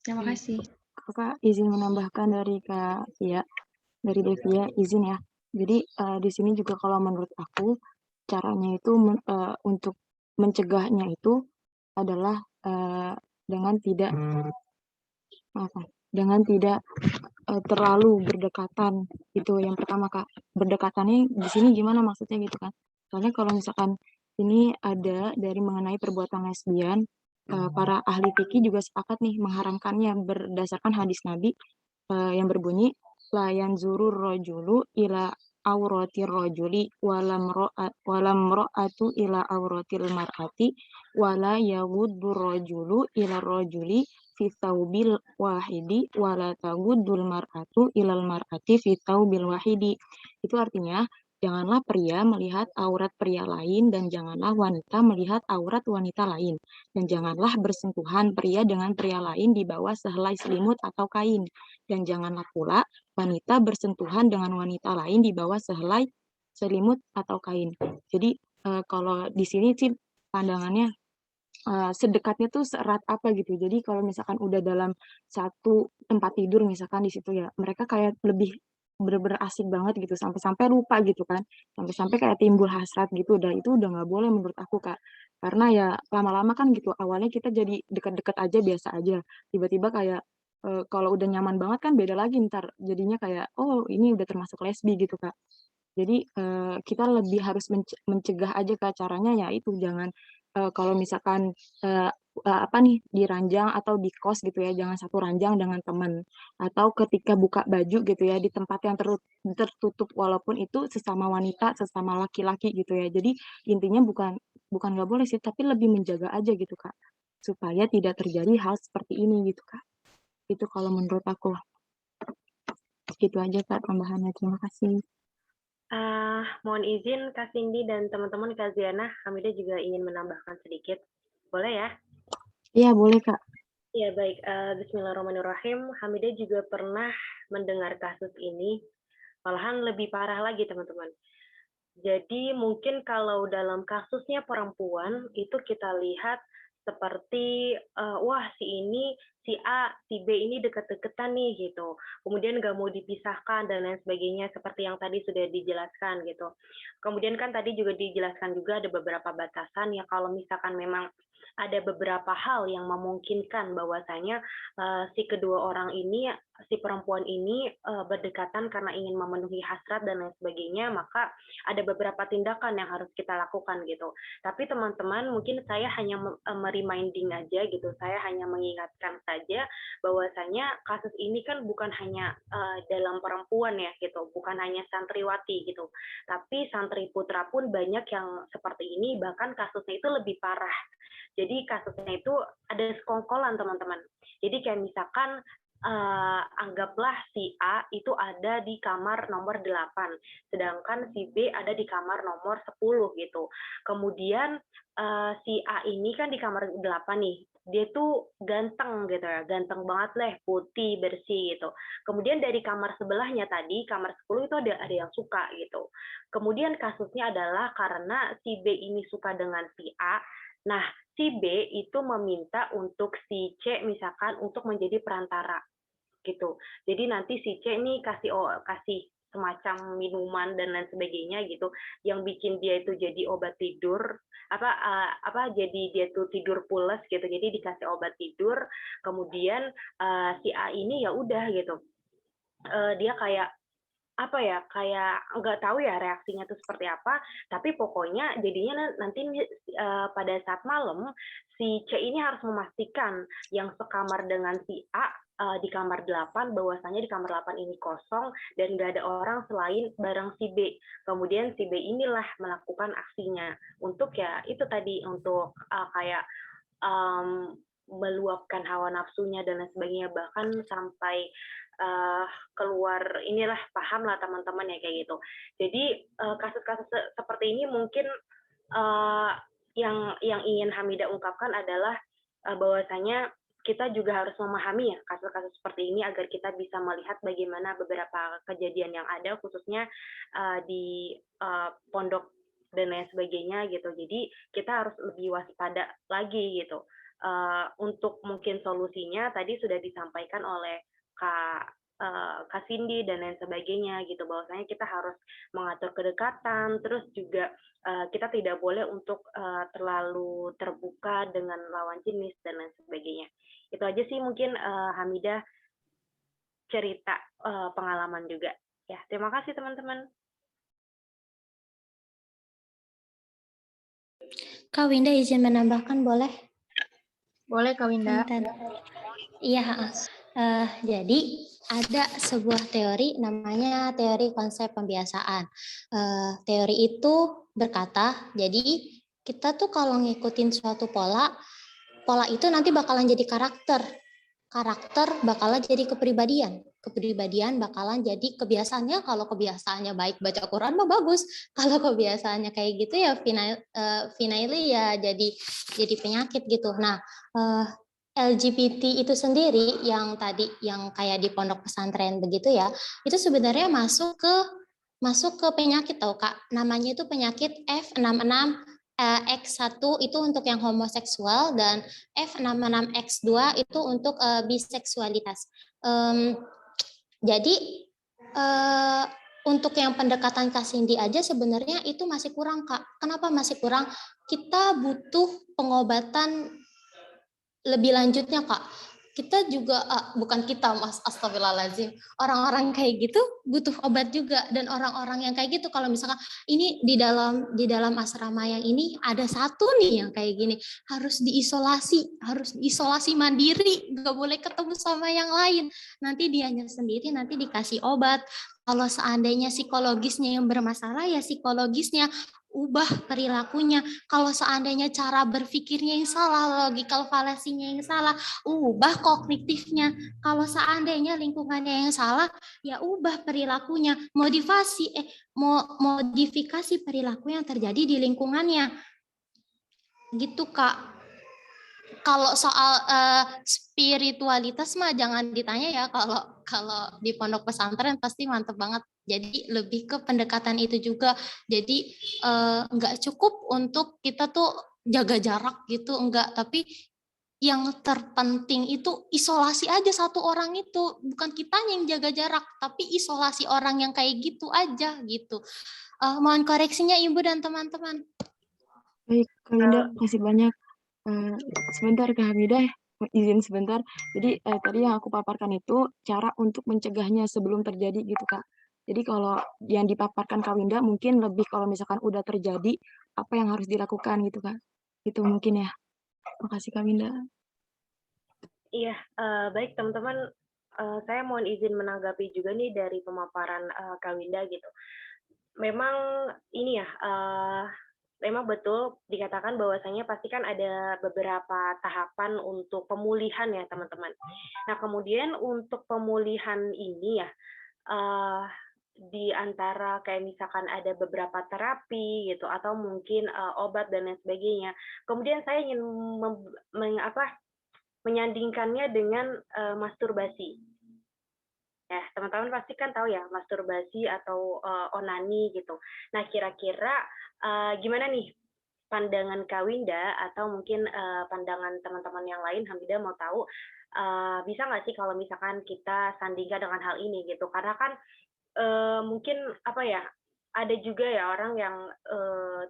Terima kasih. Kakak izin menambahkan dari Kak Tia, dari Devia, izin ya. Jadi di sini juga kalau menurut aku caranya itu untuk mencegahnya itu adalah dengan tidak terlalu berdekatan. Itu yang pertama Kak. Berdekatannya di sini gimana maksudnya gitu kan? Soalnya kalau misalkan ini ada dari mengenai perbuatan lesbian, para ahli fikih juga sepakat nih mengharamkannya berdasarkan hadis Nabi yang berbunyi la yanzurur rajulu ila auratir rajuli walam ro'atu ila auratil mar'ati wala yaghuddur rajulu ila rajuli fi thawbil wahidi wala taguddul mar'atu ilal mar'ati fi thawbil wahidi. Itu artinya janganlah pria melihat aurat pria lain dan janganlah wanita melihat aurat wanita lain. Dan janganlah bersentuhan pria dengan pria lain di bawah sehelai selimut atau kain. Dan janganlah pula wanita bersentuhan dengan wanita lain di bawah sehelai selimut atau kain. Jadi kalau di sini sih pandangannya sedekatnya tuh seerat apa gitu. Jadi kalau misalkan udah dalam satu tempat tidur misalkan di situ ya, mereka kayak lebih bener-bener asik banget gitu, sampai-sampai lupa gitu kan, sampai-sampai kayak timbul hasrat gitu, dan itu udah nggak boleh menurut aku Kak. Karena ya lama-lama kan gitu, awalnya kita jadi deket-deket aja, biasa aja, tiba-tiba kayak kalau udah nyaman banget kan beda lagi ntar, jadinya kayak oh ini udah termasuk lesbi gitu Kak. Jadi kita lebih harus mencegah aja Kak, caranya ya itu jangan kalau misalkan apa nih di ranjang atau di kos gitu ya, jangan satu ranjang dengan teman, atau ketika buka baju gitu ya di tempat yang tertutup walaupun itu sesama wanita, sesama laki-laki gitu ya. Jadi intinya bukan nggak boleh sih, tapi lebih menjaga aja gitu Kak, supaya tidak terjadi hal seperti ini gitu Kak. Itu kalau menurut aku. Gitu aja Kak tambahannya. Terima kasih. Mohon izin Kak Cindy dan teman-teman Kak Ziana, Hamidah juga ingin menambahkan sedikit. Boleh ya? Iya, boleh Kak. Ya baik, bismillahirrahmanirrahim. Hamidah juga pernah mendengar kasus ini, malahan lebih parah lagi teman-teman. Jadi mungkin kalau dalam kasusnya perempuan, itu kita lihat seperti, wah si A, si B ini deket-deketan nih gitu. Kemudian nggak mau dipisahkan dan lain sebagainya, seperti yang tadi sudah dijelaskan gitu. Kemudian kan tadi juga dijelaskan juga ada beberapa batasan ya kalau misalkan memang ada beberapa hal yang memungkinkan bahwasanya si kedua orang ini, si perempuan ini berdekatan karena ingin memenuhi hasrat dan lain sebagainya, maka ada beberapa tindakan yang harus kita lakukan gitu. Tapi teman-teman, mungkin saya hanya mereminding aja gitu, saya hanya mengingatkan saja bahwasanya kasus ini kan bukan hanya dalam perempuan ya gitu, bukan hanya santriwati gitu, tapi santri putra pun banyak yang seperti ini, bahkan kasusnya itu lebih parah. Jadi kasusnya itu ada sekongkolan teman-teman. Jadi kayak misalkan anggaplah si A itu ada di kamar nomor 8, sedangkan si B ada di kamar nomor 10 gitu. Kemudian si A ini kan di kamar 8 nih, dia tuh ganteng gitu ya, ganteng banget lah, putih, bersih gitu. Kemudian dari kamar sebelahnya tadi, kamar 10 itu ada yang suka gitu. Kemudian kasusnya adalah karena si B ini suka dengan si A, nah si B itu meminta untuk si C misalkan untuk menjadi perantara gitu. Jadi nanti si C nih kasih semacam minuman dan lain sebagainya gitu yang bikin dia itu jadi obat tidur jadi dia tuh tidur pules gitu. Jadi dikasih obat tidur, kemudian si A ini ya udah gitu. Dia kayak nggak tahu ya reaksinya tuh seperti apa, tapi pokoknya jadinya nanti pada saat malam si C ini harus memastikan yang sekamar dengan si A di kamar 8 bahwasanya di kamar 8 ini kosong dan nggak ada orang selain bareng si B. Kemudian si B inilah melakukan aksinya untuk ya itu tadi untuk meluapkan hawa nafsunya dan lain sebagainya, bahkan sampai keluar inilah, paham lah teman-teman ya kayak gitu. Jadi kasus-kasus seperti ini mungkin yang ingin Hamidah ungkapkan adalah bahwasanya kita juga harus memahami ya kasus-kasus seperti ini agar kita bisa melihat bagaimana beberapa kejadian yang ada khususnya di pondok dan lain sebagainya gitu. Jadi kita harus lebih waspada lagi gitu. Untuk mungkin solusinya tadi sudah disampaikan oleh Kak Cindy dan lain sebagainya gitu, bahwasanya kita harus mengatur kedekatan, terus juga kita tidak boleh untuk terlalu terbuka dengan lawan jenis dan lain sebagainya. Itu aja sih mungkin Hamidah cerita pengalaman juga. Ya, terima kasih teman-teman. Kak Winda izin menambahkan boleh? Boleh Kak Winda. Iya, jadi ada sebuah teori namanya teori konsep pembiasaan. Teori itu berkata, jadi kita tuh kalau ngikutin suatu pola itu nanti bakalan jadi karakter bakalan jadi kepribadian bakalan jadi kebiasaannya. Kalau kebiasaannya baik baca Quran mah bagus, kalau kebiasaannya kayak gitu ya finally ya jadi penyakit gitu. Nah, LGBT itu sendiri yang tadi yang kayak di pondok pesantren begitu ya, itu sebenarnya masuk ke penyakit tau Kak, namanya itu penyakit F66 X1 itu untuk yang homoseksual dan F66X2 itu untuk biseksualitas. Jadi untuk yang pendekatan Kak Cindy aja sebenarnya itu masih kurang Kak. Kenapa masih kurang? Kita butuh pengobatan lebih lanjutnya Kak. Kita juga bukan kita Mas, astagfirullahaladzim, orang-orang kayak gitu butuh obat juga. Dan orang-orang yang kayak gitu kalau misalkan ini di dalam asrama yang ini ada satu nih yang kayak gini, harus diisolasi mandiri, nggak boleh ketemu sama yang lain, nanti dianya sendiri nanti dikasih obat. Kalau seandainya psikologisnya yang bermasalah ya psikologisnya, ubah perilakunya. Kalau seandainya cara berpikirnya yang salah, logical fallacy-nya yang salah, ubah kognitifnya. Kalau seandainya lingkungannya yang salah, ya ubah perilakunya. Modifikasi perilaku yang terjadi di lingkungannya. Gitu Kak. Kalau soal spiritualitas mah jangan ditanya ya, kalau di pondok pesantren pasti mantep banget. Jadi lebih ke pendekatan itu juga. Jadi nggak cukup untuk kita tuh jaga jarak gitu, enggak. Tapi yang terpenting itu isolasi aja satu orang itu. Bukan kitanya yang jaga jarak, tapi isolasi orang yang kayak gitu aja gitu. Mohon koreksinya Ibu dan teman-teman. Baik, Kak Linda, kasih banyak. Sebentar Kak Hamidah, izin sebentar. Jadi tadi yang aku paparkan itu cara untuk mencegahnya sebelum terjadi gitu Kak. Jadi kalau yang dipaparkan Kak Winda mungkin lebih kalau misalkan udah terjadi apa yang harus dilakukan gitu Kak. Itu mungkin ya. Makasih Kak Winda. Iya, baik teman-teman, saya mohon izin menanggapi juga nih dari pemaparan Kak Winda gitu. Memang ini ya, memang betul dikatakan bahwasanya pasti kan ada beberapa tahapan untuk pemulihan ya teman-teman. Nah kemudian untuk pemulihan ini ya, eh, di antara kayak misalkan ada beberapa terapi gitu atau mungkin obat dan lain sebagainya. Kemudian saya ingin menyandingkannya dengan masturbasi. Ya, teman-teman pasti kan tahu ya masturbasi atau onani gitu. Nah, kira-kira gimana nih pandangan Kak Winda atau mungkin pandangan teman-teman yang lain, Hamidah mau tahu bisa nggak sih kalau misalkan kita sandingkan dengan hal ini gitu? Karena kan mungkin apa ya, ada juga ya orang yang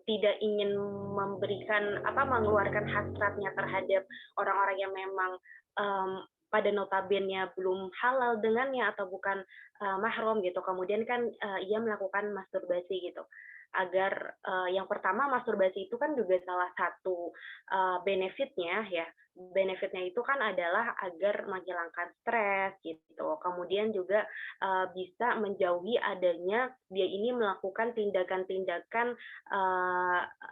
tidak ingin mengeluarkan hasratnya terhadap orang-orang yang memang pada notabene belum halal dengannya atau bukan mahram gitu. Kemudian kan ia melakukan masturbasi gitu. Agar yang pertama masturbasi itu kan juga salah satu benefitnya ya. Benefitnya itu kan adalah agar menghilangkan stres gitu. Kemudian juga bisa menjauhi adanya dia ini melakukan tindakan-tindakan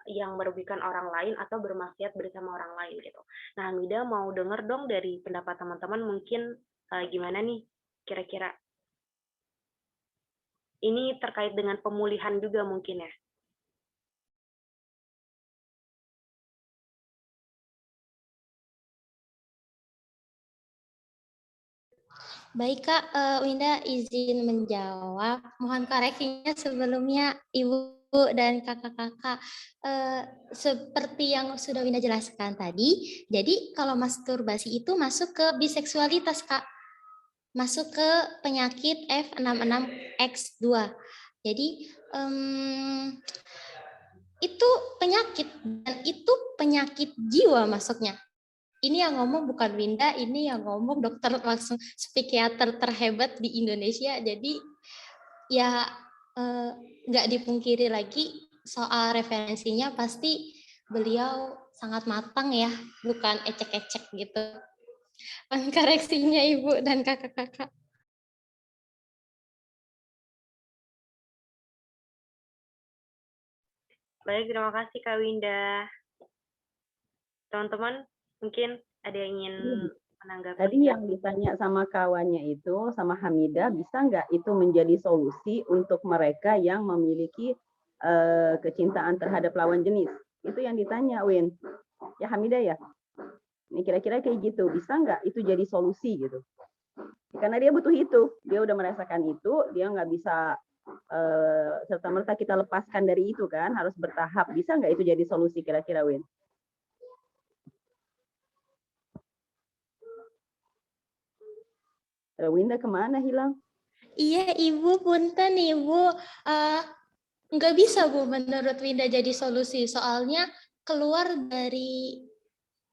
yang merugikan orang lain atau bermaksiat bersama orang lain gitu. Nah, Hamidah mau denger dong dari pendapat teman-teman mungkin gimana nih kira-kira. Ini terkait dengan pemulihan juga mungkin ya. Baik Kak, Winda izin menjawab. Mohon koreksinya sebelumnya Ibu dan kakak-kakak. Seperti yang sudah Winda jelaskan tadi, jadi kalau masturbasi itu masuk ke biseksualitas Kak. Masuk ke penyakit F66X2. Jadi itu penyakit dan itu penyakit jiwa masuknya. Ini yang ngomong bukan Winda, ini yang ngomong dokter langsung psikiater terhebat di Indonesia. Jadi ya nggak dipungkiri lagi soal referensinya pasti beliau sangat matang ya, bukan ecek-ecek gitu. Koreksinya Ibu dan kakak-kakak. Baik, terima kasih Kak Winda. Teman-teman, mungkin ada yang ingin menanggapi. Tadi yang ditanya sama kawannya itu, sama Hamidah, bisa nggak itu menjadi solusi untuk mereka yang memiliki kecintaan terhadap lawan jenis? Itu yang ditanya, Win. Ya Hamidah ya? Ini kira-kira kayak gitu, bisa nggak itu jadi solusi gitu? Karena dia butuh itu, dia udah merasakan itu, dia nggak bisa serta-merta kita lepaskan dari itu kan, harus bertahap. Bisa nggak itu jadi solusi kira-kira, Win? Winda kemana hilang? Iya Ibu, punten Ibu. Nggak bisa Bu menurut Winda jadi solusi. Soalnya keluar dari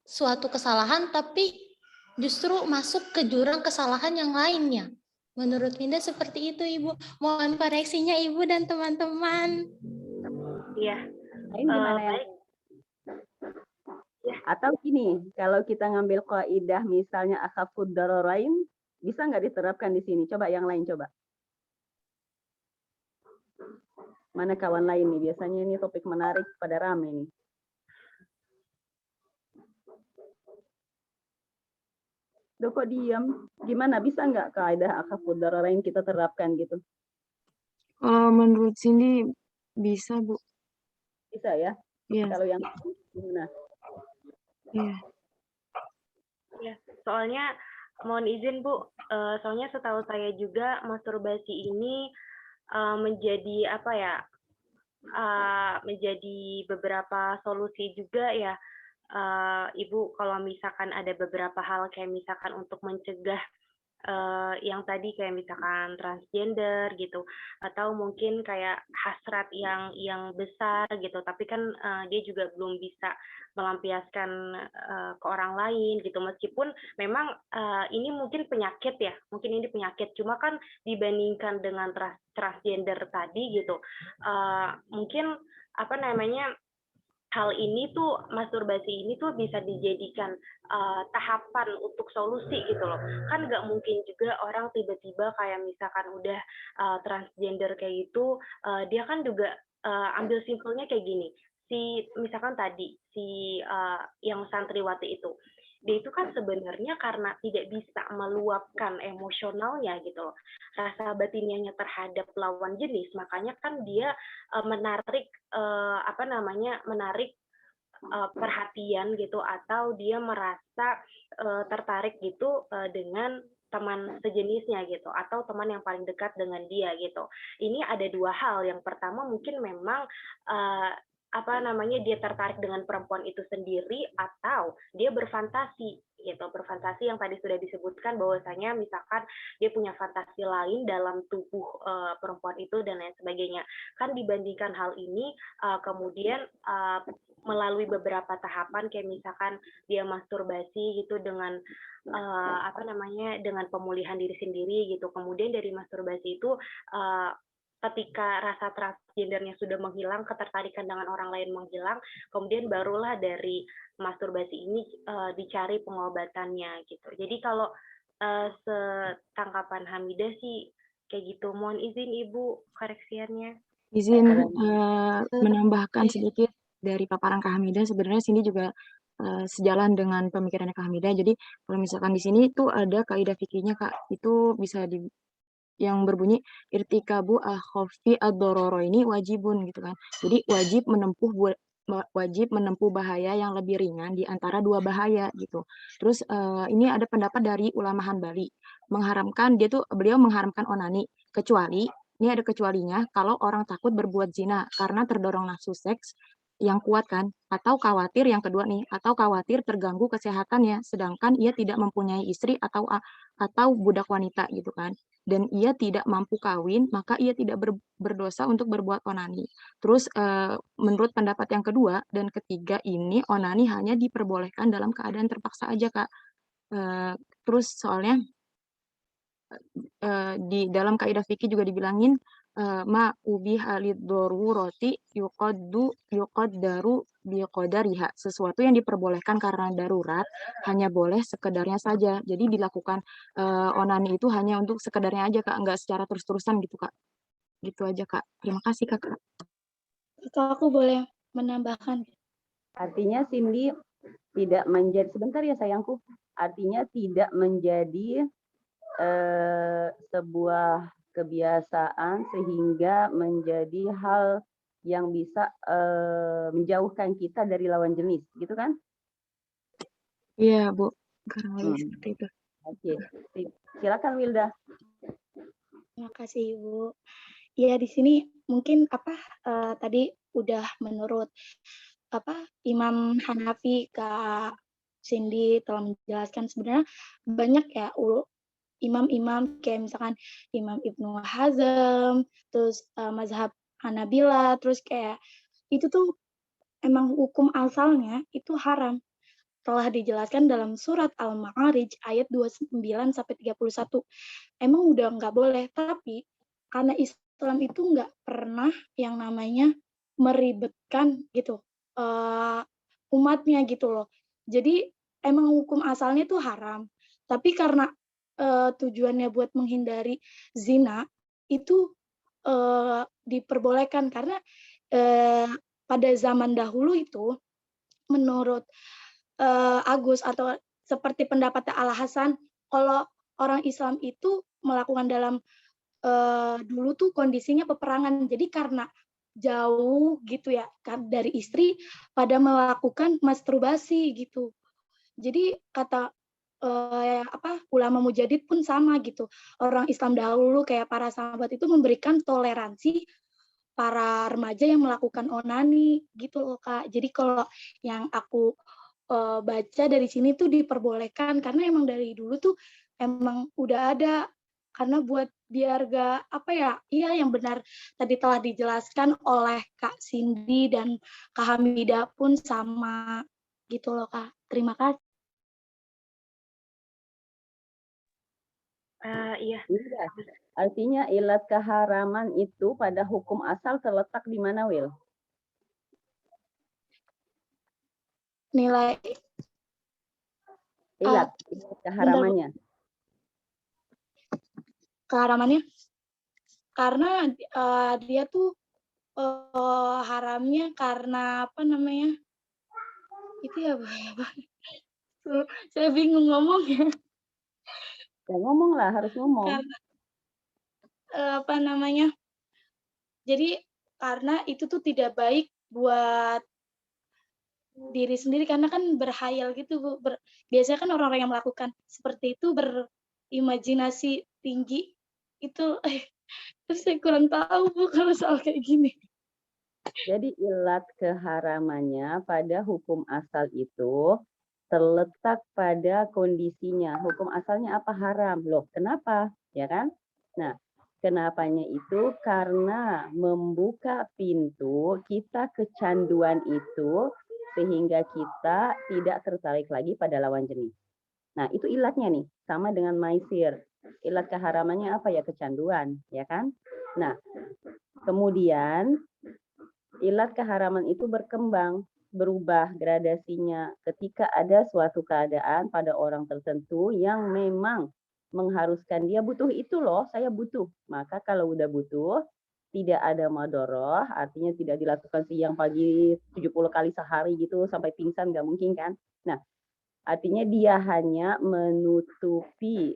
suatu kesalahan tapi justru masuk ke jurang kesalahan yang lainnya. Menurut Winda seperti itu Ibu. Mohon koreksinya Ibu dan teman-teman. Iya. Baik. Atau gini, kalau kita ngambil kaidah misalnya akhafud dararain, bisa nggak diterapkan di sini? Coba yang lain coba. Mana kawan lain nih? Biasanya ini topik menarik pada rame nih. Duh kok diam? Gimana? Bisa nggak kaidah akhafud dararain kita terapkan gitu? Menurut Cindy bisa, Bu. Bisa ya? Iya. Kalau yang gimana? Iya. Ya, soalnya mohon izin Bu, soalnya setahu saya juga masturbasi ini menjadi apa ya, menjadi beberapa solusi juga ya, Ibu. Kalau misalkan ada beberapa hal kayak misalkan untuk mencegah yang tadi kayak misalkan transgender gitu, atau mungkin kayak hasrat yang besar gitu, tapi kan dia juga belum bisa melampiaskan ke orang lain gitu, meskipun memang ini mungkin penyakit ya, mungkin ini penyakit, cuma kan dibandingkan dengan transgender tadi gitu, mungkin apa namanya, hal ini tuh, masturbasi ini tuh bisa dijadikan tahapan untuk solusi gitu loh. Kan nggak mungkin juga orang tiba-tiba kayak misalkan udah transgender kayak gitu, dia kan juga ambil simpelnya kayak gini. Misalkan tadi yang santriwati itu, dia itu kan sebenarnya karena tidak bisa meluapkan emosionalnya gitu loh, rasa batinnya terhadap lawan jenis, makanya kan dia menarik perhatian gitu, atau dia merasa tertarik gitu dengan teman sejenisnya gitu, atau teman yang paling dekat dengan dia gitu. Ini ada dua hal. Yang pertama mungkin memang dia tertarik dengan perempuan itu sendiri, atau dia berfantasi gitu, berfantasi yang tadi sudah disebutkan bahwasanya misalkan dia punya fantasi lain dalam tubuh perempuan itu dan lain sebagainya. Kan dibandingkan hal ini kemudian melalui beberapa tahapan kayak misalkan dia masturbasi gitu dengan dengan pemulihan diri sendiri gitu. Kemudian dari masturbasi itu ketika rasa transgendernya sudah menghilang, ketertarikan dengan orang lain menghilang, kemudian barulah dari masturbasi ini dicari pengobatannya gitu. Jadi kalau setangkapan Hamidah sih kayak gitu. Mohon izin Ibu koreksiannya. Izin menambahkan sedikit dari paparan Kak Hamidah. Sebenarnya sini juga sejalan dengan pemikirannya Kak Hamidah. Jadi kalau misalkan di sini tuh ada kaidah fikihnya Kak, itu bisa yang berbunyi irtikabu al-khawfi ad-dororo ini wajibun gitu kan. Jadi wajib menempuh bahaya yang lebih ringan di antara dua bahaya gitu. Terus ini ada pendapat dari ulama Hanbali beliau mengharamkan onani, kecuali ini ada kecualinya kalau orang takut berbuat zina karena terdorong nafsu seks yang kuat kan, atau khawatir yang kedua nih, atau khawatir terganggu kesehatannya sedangkan ia tidak mempunyai istri atau budak wanita gitu kan, dan ia tidak mampu kawin, maka ia tidak berdosa untuk berbuat onani. Terus menurut pendapat yang kedua dan ketiga ini, onani hanya diperbolehkan dalam keadaan terpaksa aja Kak. Terus soalnya di dalam kaidah fikih juga dibilangin ma ubi halid doruroti yuqaddaru biqadariha, sesuatu yang diperbolehkan karena darurat hanya boleh sekedarnya saja. Jadi dilakukan onani itu hanya untuk sekedarnya aja Kak, nggak secara terus-terusan gitu Kak. Gitu aja Kak. Terima kasih Kakak. Kalau aku boleh menambahkan. Artinya Cindy tidak menjadi, sebentar ya sayangku, artinya tidak menjadi sebuah kebiasaan sehingga menjadi hal yang bisa menjauhkan kita dari lawan jenis, gitu kan? Iya, Bu. Kurang lebih seperti itu. Oke. Silakan Wilda. Terima kasih, Ibu. Ya, di sini mungkin tadi udah menurut Imam Hanafi, Kak Cindy telah menjelaskan sebenarnya banyak ya imam-imam kayak misalkan Imam Ibnu Hazm, terus mazhab Hanabila, terus kayak itu tuh emang hukum asalnya itu haram. Telah dijelaskan dalam surat Al-Ma'arij ayat 29 sampai 31. Emang udah nggak boleh, tapi karena Islam itu nggak pernah yang namanya meribetkan gitu umatnya gitu loh. Jadi emang hukum asalnya tuh haram, tapi karena tujuannya buat menghindari zina itu diperbolehkan karena pada zaman dahulu itu menurut Agus atau seperti pendapat Al-Hasan, kalau orang Islam itu melakukan dalam dulu tuh kondisinya peperangan, jadi karena jauh gitu ya dari istri pada melakukan masturbasi gitu. Jadi kata ulama mujadid pun sama gitu. Orang Islam dahulu kayak para sahabat itu memberikan toleransi para remaja yang melakukan onani gitu loh Kak. Jadi kalau yang aku baca dari sini tuh diperbolehkan karena emang dari dulu tuh emang udah ada, karena buat biar gak iya yang benar tadi telah dijelaskan oleh Kak Cindy dan Kak Hamidah pun sama gitu loh Kak. Terima kasih. Iya. Artinya ilat keharaman itu pada hukum asal terletak di mana, Will? nilai Ilat keharamannya. Keharamannya karena dia tuh haramnya karena apa namanya? Itu ya, saya bingung ngomongnya. Ya ngomong lah, harus ngomong. Karena apa namanya? Jadi karena itu tuh tidak baik buat diri sendiri karena kan berhayal gitu Bu. Biasanya kan orang-orang yang melakukan seperti itu berimajinasi tinggi itu terus saya kurang tahu Bu kalau soal kayak gini. Jadi ilat keharamannya pada hukum asal itu terletak pada kondisinya. Hukum asalnya apa? Haram. Loh, kenapa? Ya kan? Nah, kenapanya itu karena membuka pintu kita kecanduan itu sehingga kita tidak tertarik lagi pada lawan jenis. Nah, itu ilatnya nih, sama dengan maisir. Ilat keharamannya apa ya? Kecanduan, ya kan? Nah, kemudian ilat keharaman itu berkembang, berubah gradasinya ketika ada suatu keadaan pada orang tertentu yang memang mengharuskan dia butuh itu loh, saya butuh. Maka kalau udah butuh, tidak ada madoroh, artinya tidak dilakukan siang pagi 70 kali sehari gitu sampai pingsan, nggak mungkin kan. Nah, artinya dia hanya menutupi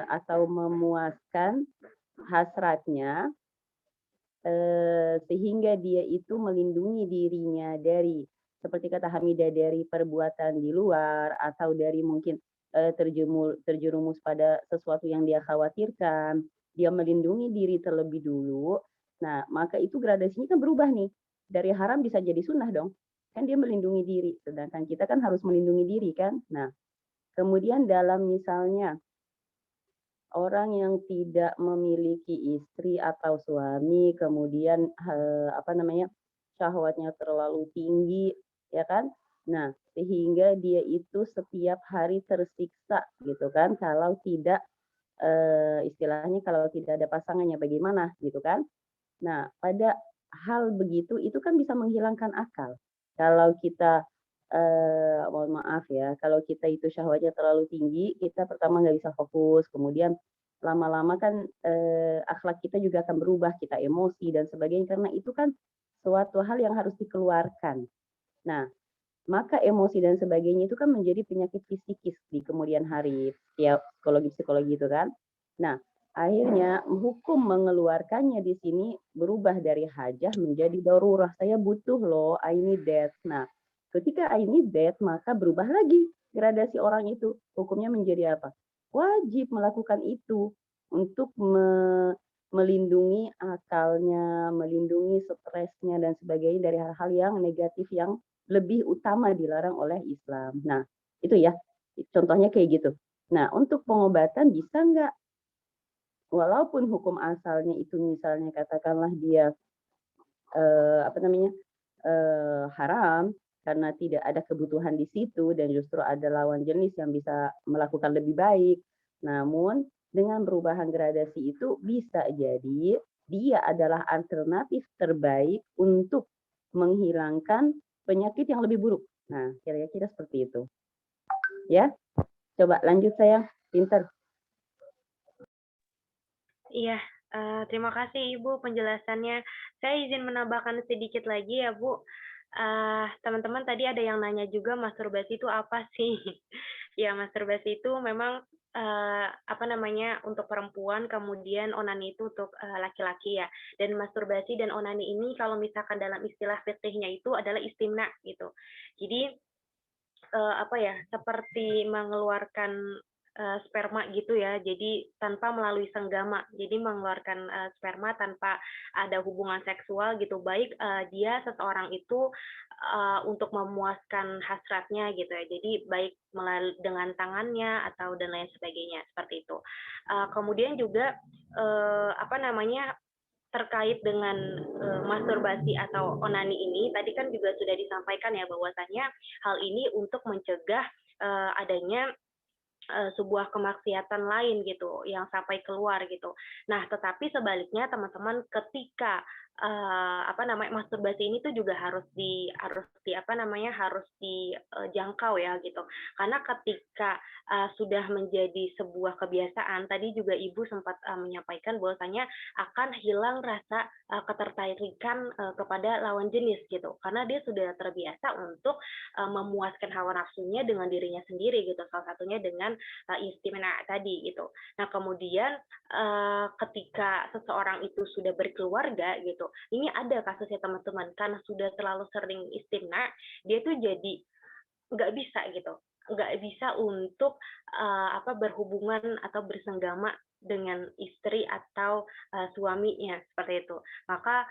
atau memuaskan hasratnya sehingga dia itu melindungi dirinya dari, seperti kata Hamidah, dari perbuatan di luar atau dari mungkin terjerumus pada sesuatu yang dia khawatirkan, dia melindungi diri terlebih dulu. Nah, maka itu gradasinya kan berubah nih. Dari haram bisa jadi sunnah dong. Kan dia melindungi diri, sedangkan kita kan harus melindungi diri kan. Nah, kemudian dalam misalnya orang yang tidak memiliki istri atau suami, kemudian syahwatnya terlalu tinggi, ya kan? Nah, sehingga dia itu setiap hari tersiksa gitu kan, kalau tidak istilahnya kalau tidak ada pasangannya bagaimana gitu kan? Nah, pada hal begitu itu kan bisa menghilangkan akal. Kalau kita mohon maaf ya, kalau kita itu syahwatnya terlalu tinggi, kita pertama nggak bisa fokus, kemudian lama-lama kan akhlak kita juga akan berubah, kita emosi dan sebagainya, karena itu kan suatu hal yang harus dikeluarkan. Nah, maka emosi dan sebagainya itu kan menjadi penyakit psikis di kemudian hari, ya psikologi itu kan. Nah, akhirnya hukum mengeluarkannya di sini berubah dari hajah menjadi darurah. Saya butuh loh, I need that. Nah, ketika I need that, maka berubah lagi gradasi orang itu. Hukumnya menjadi apa? Wajib melakukan itu untuk melindungi akalnya, melindungi stresnya dan sebagainya dari hal-hal yang negatif yang lebih utama dilarang oleh Islam. Nah, itu ya, contohnya kayak gitu. Nah, untuk pengobatan bisa nggak? Walaupun hukum asalnya itu misalnya katakanlah dia haram karena tidak ada kebutuhan di situ dan justru ada lawan jenis yang bisa melakukan lebih baik. Namun dengan perubahan gradasi itu bisa jadi dia adalah alternatif terbaik untuk menghilangkan penyakit yang lebih buruk. Nah, kira-kira seperti itu. Ya, coba lanjut sayang, pinter. Iya, terima kasih Ibu penjelasannya. Saya izin menambahkan sedikit lagi ya Bu. Teman-teman tadi ada yang nanya juga masturbasi itu apa sih? Ya, masturbasi itu memang untuk perempuan, kemudian onani itu untuk laki-laki ya. Dan masturbasi dan onani ini kalau misalkan dalam istilah fikihnya itu adalah istimna gitu. Jadi seperti mengeluarkan sperma gitu ya, jadi tanpa melalui senggama, jadi mengeluarkan sperma tanpa ada hubungan seksual gitu, baik dia seseorang itu untuk memuaskan hasratnya gitu ya, jadi baik dengan tangannya atau dan lain sebagainya seperti itu. Kemudian juga terkait dengan masturbasi atau onani ini, tadi kan juga sudah disampaikan ya bahwasannya hal ini untuk mencegah adanya sebuah kemaksiatan lain gitu yang sampai keluar gitu. Nah, tetapi sebaliknya teman-teman ketika masturbasi ini tuh juga harus dijangkau ya gitu. Karena ketika sudah menjadi sebuah kebiasaan, tadi juga Ibu sempat menyampaikan bahwasanya akan hilang rasa ketertarikan kepada lawan jenis gitu. Karena dia sudah terbiasa untuk memuaskan hawa nafsunya dengan dirinya sendiri gitu. Salah satunya dengan istimna tadi gitu. Nah, kemudian ketika seseorang itu sudah berkeluarga gitu, ini ada kasusnya teman-teman, karena sudah terlalu sering istimna, dia tuh jadi nggak bisa gitu, nggak bisa untuk berhubungan atau bersenggama dengan istri atau suaminya seperti itu. Maka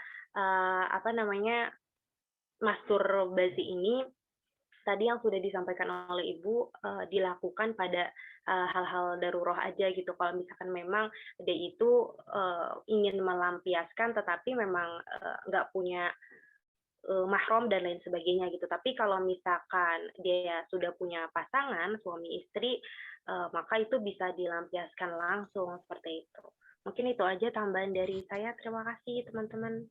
masturbasi ini tadi yang sudah disampaikan oleh Ibu dilakukan pada hal-hal darurat aja gitu. Kalau misalkan memang dia itu ingin melampiaskan tetapi memang nggak punya mahram dan lain sebagainya gitu. Tapi kalau misalkan dia sudah punya pasangan, suami istri, maka itu bisa dilampiaskan langsung seperti itu. Mungkin itu aja tambahan dari saya. Terima kasih teman-teman.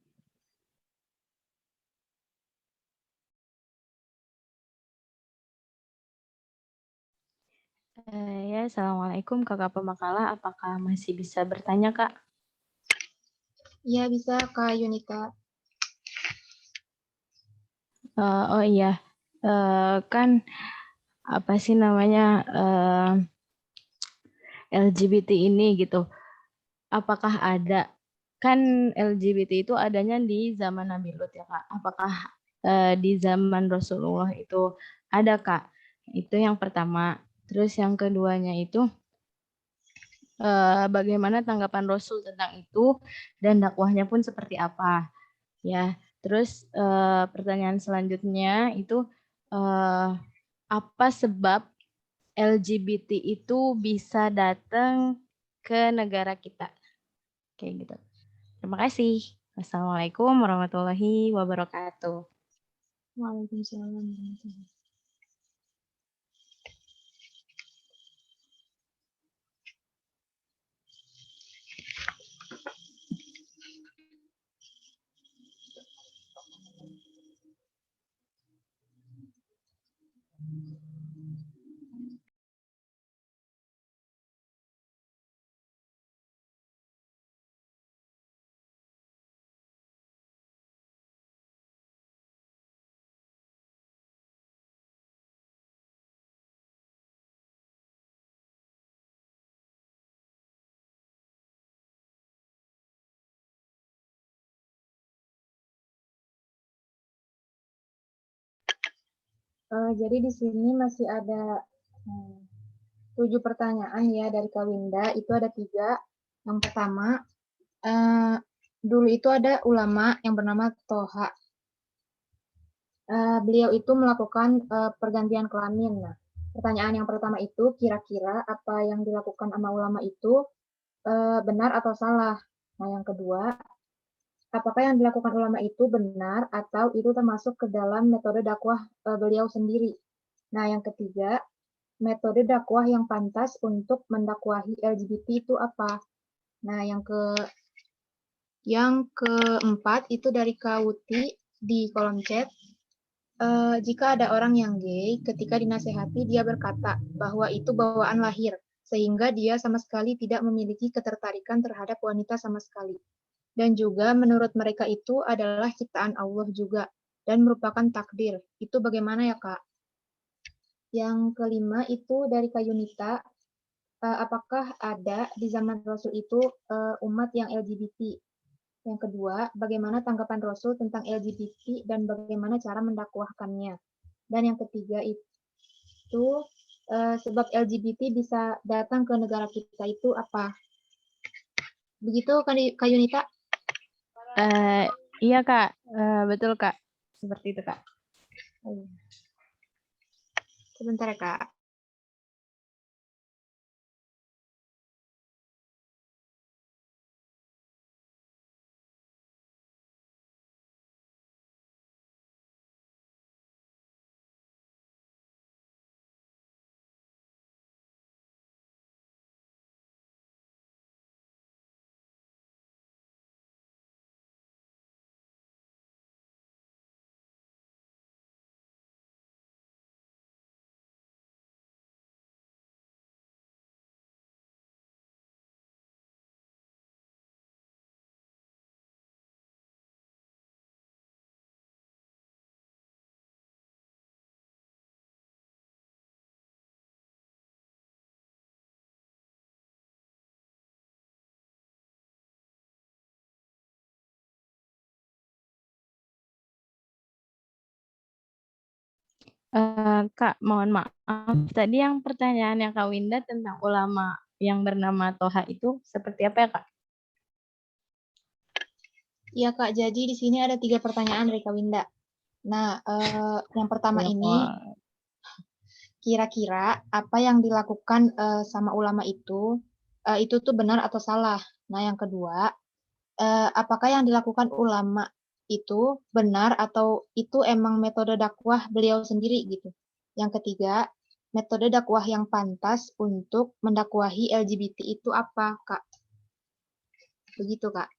Ya, Assalamualaikum Kakak Pemakalah. Apakah masih bisa bertanya, Kak? Iya, bisa Kak Yunita. Oh iya, kan apa sih namanya LGBT ini gitu. Apakah ada, kan LGBT itu adanya di zaman Nabi Lut ya Kak. Apakah di zaman Rasulullah itu ada Kak? Itu yang pertama. Terus yang keduanya itu bagaimana tanggapan Rasul tentang itu dan dakwahnya pun seperti apa ya. Terus pertanyaan selanjutnya itu apa sebab LGBT itu bisa datang ke negara kita kayak gitu. Terima kasih. Wassalamualaikum warahmatullahi wabarakatuh. Waalaikumsalam warahmatullahi. Jadi di sini masih ada 7 pertanyaan ya dari Kak Winda. Itu ada 3. Yang pertama, dulu itu ada ulama yang bernama Toha. Beliau itu melakukan pergantian kelamin. Nah, pertanyaan yang pertama itu kira-kira apa yang dilakukan sama ulama itu benar atau salah? Nah, yang kedua, apakah yang dilakukan ulama itu benar atau itu termasuk ke dalam metode dakwah beliau sendiri? Nah, yang ketiga, metode dakwah yang pantas untuk mendakwahi LGBT itu apa? Nah, yang keempat itu dari Kak Wuti di kolom chat. Jika ada orang yang gay, ketika dinasehati dia berkata bahwa itu bawaan lahir, sehingga dia sama sekali tidak memiliki ketertarikan terhadap wanita sama sekali. Dan juga menurut mereka itu adalah ciptaan Allah juga dan merupakan takdir. Itu bagaimana ya Kak? Yang kelima itu dari Kak Yunita, apakah ada di zaman Rasul itu umat yang LGBT? Yang kedua, bagaimana tanggapan Rasul tentang LGBT dan bagaimana cara mendakwahkannya? Dan yang ketiga itu sebab LGBT bisa datang ke negara kita itu apa? Begitu Kak Yunita? Iya Kak, betul Kak, seperti itu Kak. Sebentar ya Kak. Kak, mohon maaf, tadi yang pertanyaannya Kak Winda tentang ulama yang bernama Toha itu seperti apa ya, Kak? Iya Kak, jadi di sini ada 3 pertanyaan dari Kak Winda. Nah, yang pertama Ya, ini, kira-kira apa yang dilakukan sama ulama itu tuh benar atau salah? Nah, yang kedua, apakah yang dilakukan ulama itu benar atau itu emang metode dakwah beliau sendiri gitu? Yang ketiga, metode dakwah yang pantas untuk mendakwahi LGBT itu apa, Kak? Begitu, Kak.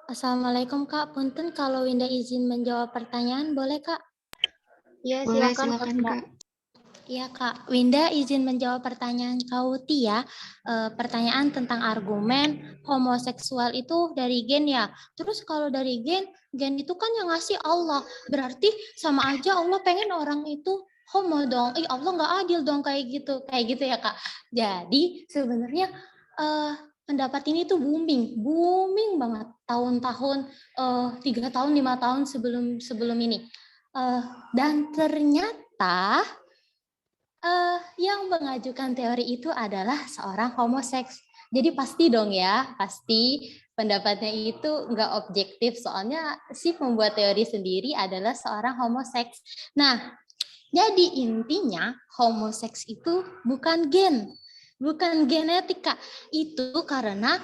Assalamualaikum Kak, punten kalau Winda izin menjawab pertanyaan, boleh Kak? Iya, Boleh, silakan Kak. Iya Kak, Winda izin menjawab pertanyaan Kak Tia. Pertanyaan tentang argumen homoseksual itu dari gen ya. Terus kalau dari gen itu kan yang ngasih Allah. Berarti sama aja Allah pengen orang itu homo dong. Allah nggak adil dong kayak gitu ya Kak. Jadi sebenarnya pendapat ini tuh booming banget tahun-tahun 3 tahun 5 tahun sebelum ini. Dan ternyata yang mengajukan teori itu adalah seorang homoseks. Jadi pasti dong ya, pasti pendapatnya itu nggak objektif. Soalnya si pembuat teori sendiri adalah seorang homoseks. Nah, jadi intinya homoseks itu bukan gen, bukan genetika. Itu karena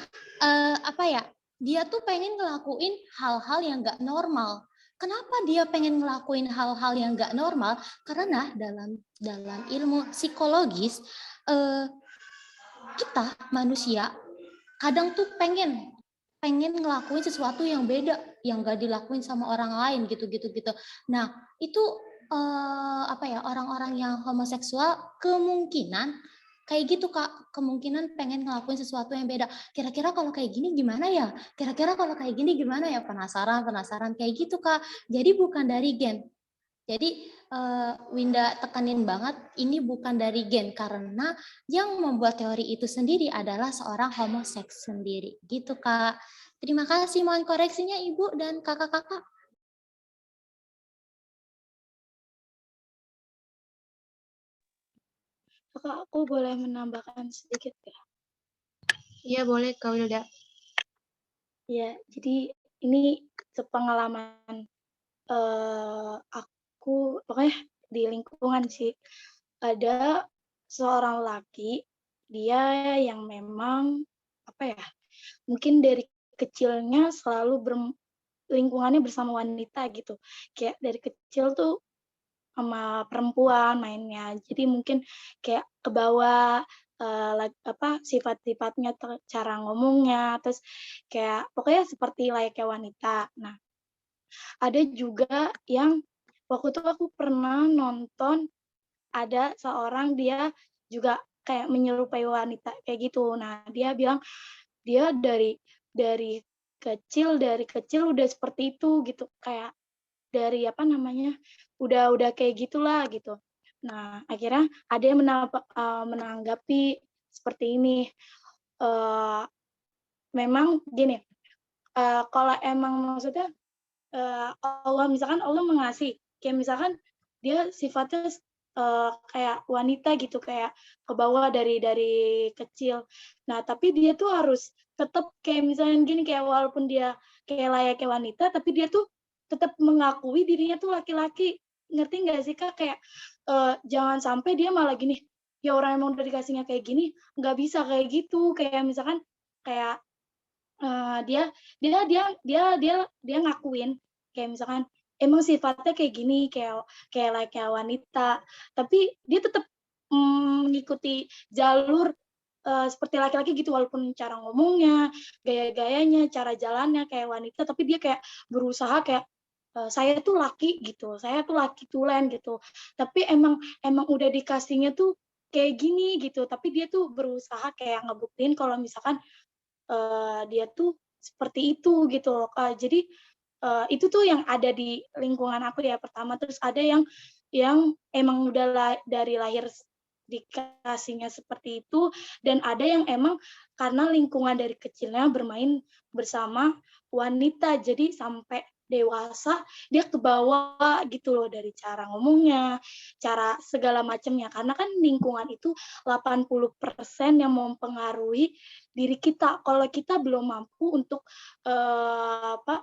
dia tuh pengen ngelakuin hal-hal yang nggak normal. Kenapa dia pengen ngelakuin hal-hal yang nggak normal? Karena dalam ilmu psikologis kita manusia kadang tuh pengen ngelakuin sesuatu yang beda, yang nggak dilakuin sama orang lain gitu. Nah itu orang-orang yang homoseksual kemungkinan kayak gitu Kak, kemungkinan pengen ngelakuin sesuatu yang beda. Kira-kira kalau kayak gini gimana ya? Kira-kira kalau kayak gini gimana ya? Penasaran kayak gitu Kak. Jadi bukan dari gen. Jadi Winda tekanin banget ini bukan dari gen karena yang membuat teori itu sendiri adalah seorang homoseks sendiri. Gitu Kak. Terima kasih, mohon koreksinya Ibu dan kakak-kakak. Kakak, aku boleh menambahkan sedikit ya? Iya, boleh Kak Wilda. Ya, jadi ini sepengalaman aku, pokoknya di lingkungan sih, ada seorang laki, dia yang memang, mungkin dari kecilnya selalu lingkungannya bersama wanita gitu. Kayak dari kecil tuh sama perempuan mainnya. Jadi mungkin kayak kebawa sifat-sifatnya, cara ngomongnya, terus kayak pokoknya seperti layaknya wanita. Nah, ada juga yang waktu itu aku pernah nonton ada seorang dia juga kayak menyerupai wanita kayak gitu. Nah, dia bilang dia dari kecil udah seperti itu gitu, kayak dari udah kayak gitulah gitu. Nah, akhirnya ada yang menanggapi seperti ini. Memang gini, kalau emang maksudnya Allah mengasihi, kayak misalkan dia sifatnya kayak wanita gitu, kayak kebawa dari kecil. Nah, tapi dia tuh harus tetap kayak misalnya gini, kayak walaupun dia kayak layaknya wanita, tapi dia tuh tetap mengakui dirinya tuh laki-laki. Ngerti nggak sih Kak? Kayak jangan sampai dia malah gini, ya orang emang udah dikasihnya kayak gini, nggak bisa kayak gitu. Kayak misalkan kayak dia ngakuin kayak misalkan emang sifatnya kayak gini, kayak wanita, tapi dia tetap mengikuti jalur seperti laki-laki gitu, walaupun cara ngomongnya, gaya-gayanya, cara jalannya kayak wanita, tapi dia kayak berusaha kayak saya tuh laki gitu, saya tuh laki tulen gitu. Tapi emang udah dikasihnya tuh kayak gini gitu, tapi dia tuh berusaha kayak ngebuktiin kalau misalkan dia tuh seperti itu gitu loh, Kak. Jadi itu tuh yang ada di lingkungan aku ya pertama, terus ada yang emang udah dari lahir dikasihnya seperti itu, dan ada yang emang karena lingkungan dari kecilnya bermain bersama wanita, jadi sampai dewasa dia kebawa gitu loh dari cara ngomongnya, cara segala macamnya. Karena kan lingkungan itu 80% yang mempengaruhi diri kita. Kalau kita belum mampu untuk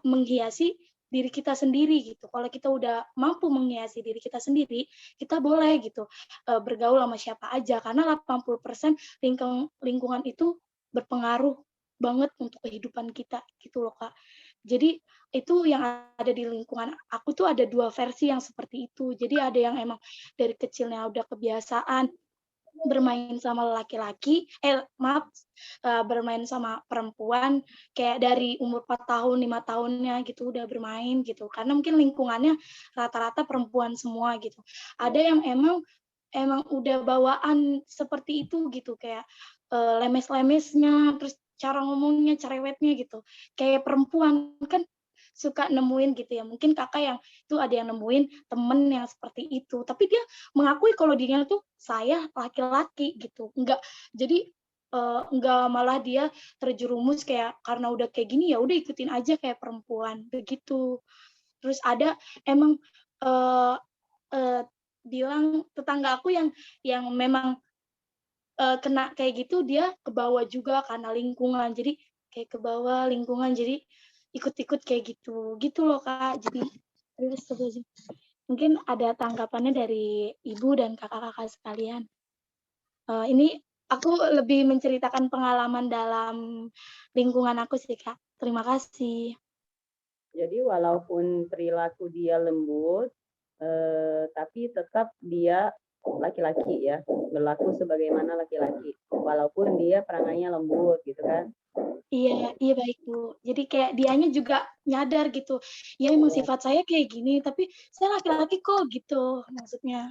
menghiasi diri kita sendiri gitu. Kalau kita udah mampu menghiasi diri kita sendiri, kita boleh gitu bergaul sama siapa aja, karena 80% lingkungan itu berpengaruh banget untuk kehidupan kita gitu loh, Kak. Jadi itu yang ada di lingkungan aku tuh ada 2 versi yang seperti itu. Jadi ada yang emang dari kecilnya udah kebiasaan bermain sama laki-laki, bermain sama perempuan kayak dari umur 4 tahun, 5 tahunnya gitu udah bermain gitu. Karena mungkin lingkungannya rata-rata perempuan semua gitu. Ada yang emang udah bawaan seperti itu gitu, kayak lemes-lemesnya, terus cara ngomongnya, cerewetnya gitu. Kayak perempuan kan suka nemuin gitu ya. Mungkin Kakak yang itu ada yang nemuin temen yang seperti itu, tapi dia mengakui kalau dirinya tuh saya laki-laki gitu. Enggak malah dia terjerumus kayak karena udah kayak gini ya udah ikutin aja kayak perempuan begitu. Terus ada emang eh bilang tetangga aku yang memang kena kayak gitu, dia ke bawah juga karena lingkungan. Jadi kayak ke bawah lingkungan, jadi ikut-ikut kayak gitu. Gitu loh, Kak. Jadi mungkin ada tanggapannya dari Ibu dan kakak-kakak sekalian. Ini aku lebih menceritakan pengalaman dalam lingkungan aku sih, Kak. Terima kasih. Jadi walaupun perilaku dia lembut, tapi tetap dia laki-laki ya, berlaku sebagaimana laki-laki, walaupun dia perangainya lembut gitu kan. Iya, iya baik Bu. Jadi kayak dianya juga nyadar gitu, ya emang sifat saya kayak gini, tapi saya laki-laki kok gitu maksudnya.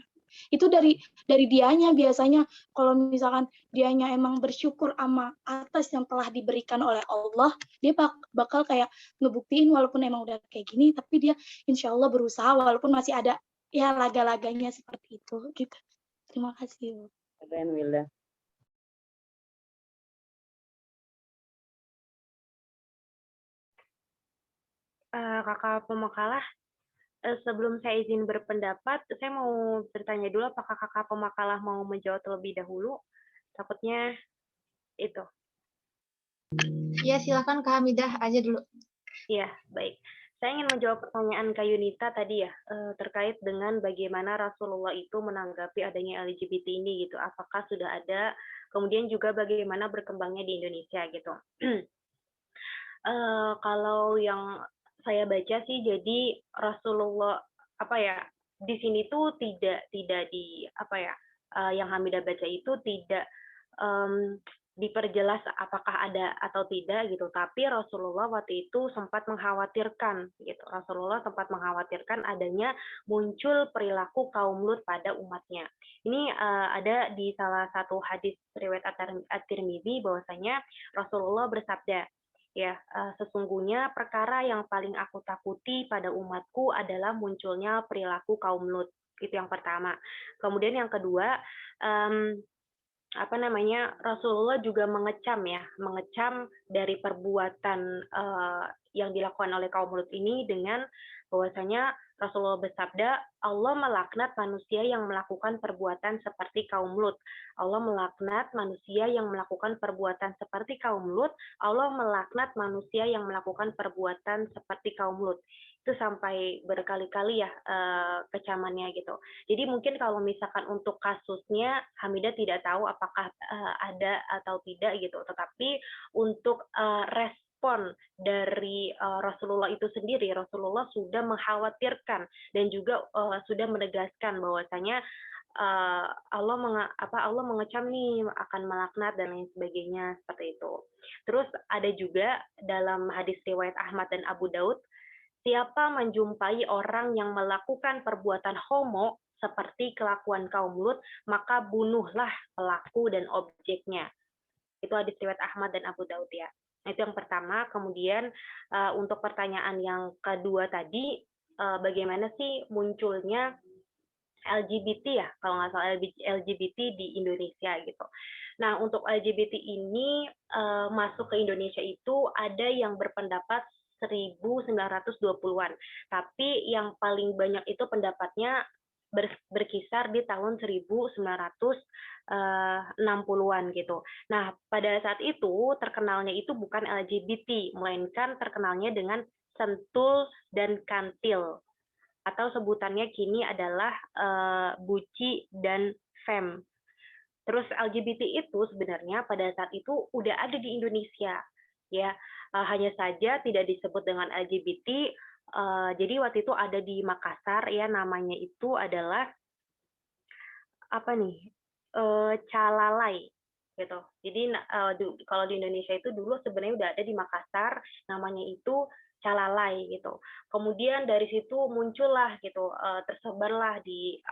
Itu dari dianya biasanya, kalau misalkan dianya emang bersyukur sama atas yang telah diberikan oleh Allah, dia bakal kayak ngebuktiin walaupun emang udah kayak gini, tapi dia insya Allah berusaha walaupun masih ada ya laga-laganya seperti itu gitu. Terima kasih Bu. Keren Wilda. Kakak pemakalah, sebelum saya izin berpendapat, saya mau bertanya dulu apakah kakak pemakalah mau menjawab terlebih dahulu? Takutnya itu. Iya, silakan Kak Hamidah aja dulu. Iya, baik. Saya ingin menjawab pertanyaan Kak Yunita tadi ya, terkait dengan bagaimana Rasulullah itu menanggapi adanya LGBT ini gitu. Apakah sudah ada, kemudian juga bagaimana berkembangnya di Indonesia gitu. Kalau yang saya baca sih, jadi Rasulullah di sini tuh tidak di yang Hamidah baca itu tidak diperjelas apakah ada atau tidak gitu, tapi Rasulullah waktu itu sempat mengkhawatirkan gitu. Rasulullah sempat mengkhawatirkan adanya muncul perilaku kaum Lut pada umatnya. Ini ada di salah satu hadis riwayat At-Tirmidzi bahwasanya Rasulullah bersabda, ya, sesungguhnya perkara yang paling aku takuti pada umatku adalah munculnya perilaku kaum Lut. Itu yang pertama. Kemudian yang kedua, Rasulullah juga mengecam dari perbuatan yang dilakukan oleh kaum Lut ini dengan bahwasanya Rasulullah bersabda, Allah melaknat manusia yang melakukan perbuatan seperti kaum Lut. Allah melaknat manusia yang melakukan perbuatan seperti kaum Lut. Allah melaknat manusia yang melakukan perbuatan seperti kaum Lut. Itu sampai berkali-kali ya kecamannya gitu. Jadi mungkin kalau misalkan untuk kasusnya Hamidah tidak tahu apakah ada atau tidak gitu. Tetapi untuk respon dari Rasulullah itu sendiri, Rasulullah sudah mengkhawatirkan dan juga sudah menegaskan bahwasanya Allah mengecam nih akan melaknat dan lain sebagainya seperti itu. Terus ada juga dalam hadis riwayat Ahmad dan Abu Daud, siapa menjumpai orang yang melakukan perbuatan homo seperti kelakuan kaum Lut, maka bunuhlah pelaku dan objeknya. Itu hadis riwayat Ahmad dan Abu Daud ya. Itu yang pertama. Kemudian untuk pertanyaan yang kedua tadi, bagaimana sih munculnya LGBT ya, kalau nggak salah LGBT di Indonesia gitu. Nah, untuk LGBT ini masuk ke Indonesia itu ada yang berpendapat 1920-an, tapi yang paling banyak itu pendapatnya berkisar di tahun 1960-an gitu. Nah, pada saat itu terkenalnya itu bukan LGBT, melainkan terkenalnya dengan sentul dan kantil, atau sebutannya kini adalah buci dan fem. Terus LGBT itu sebenarnya pada saat itu udah ada di Indonesia, ya. Hanya saja tidak disebut dengan LGBT. Jadi waktu itu ada di Makassar, ya, namanya itu adalah apa nih? Calalai, gitu. Jadi kalau di Indonesia itu dulu sebenarnya udah ada di Makassar, namanya itu calalai gitu. Kemudian dari situ muncullah gitu, tersebarlah di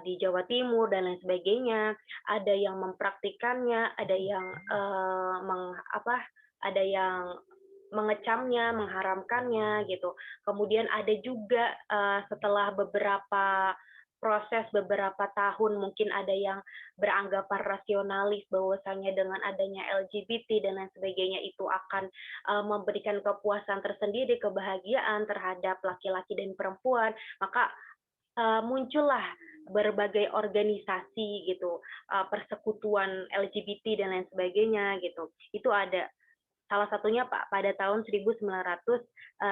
di Jawa Timur dan lain sebagainya. Ada yang mempraktikannya, ada yang ada yang mengecamnya, mengharamkannya gitu. Kemudian ada juga setelah beberapa proses beberapa tahun, mungkin ada yang beranggapan rasionalis bahwasanya dengan adanya LGBT dan lain sebagainya itu akan memberikan kepuasan tersendiri, kebahagiaan terhadap laki-laki dan perempuan, maka muncullah berbagai organisasi gitu, persekutuan LGBT dan lain sebagainya gitu. Itu ada. Salah satunya pada tahun 1982.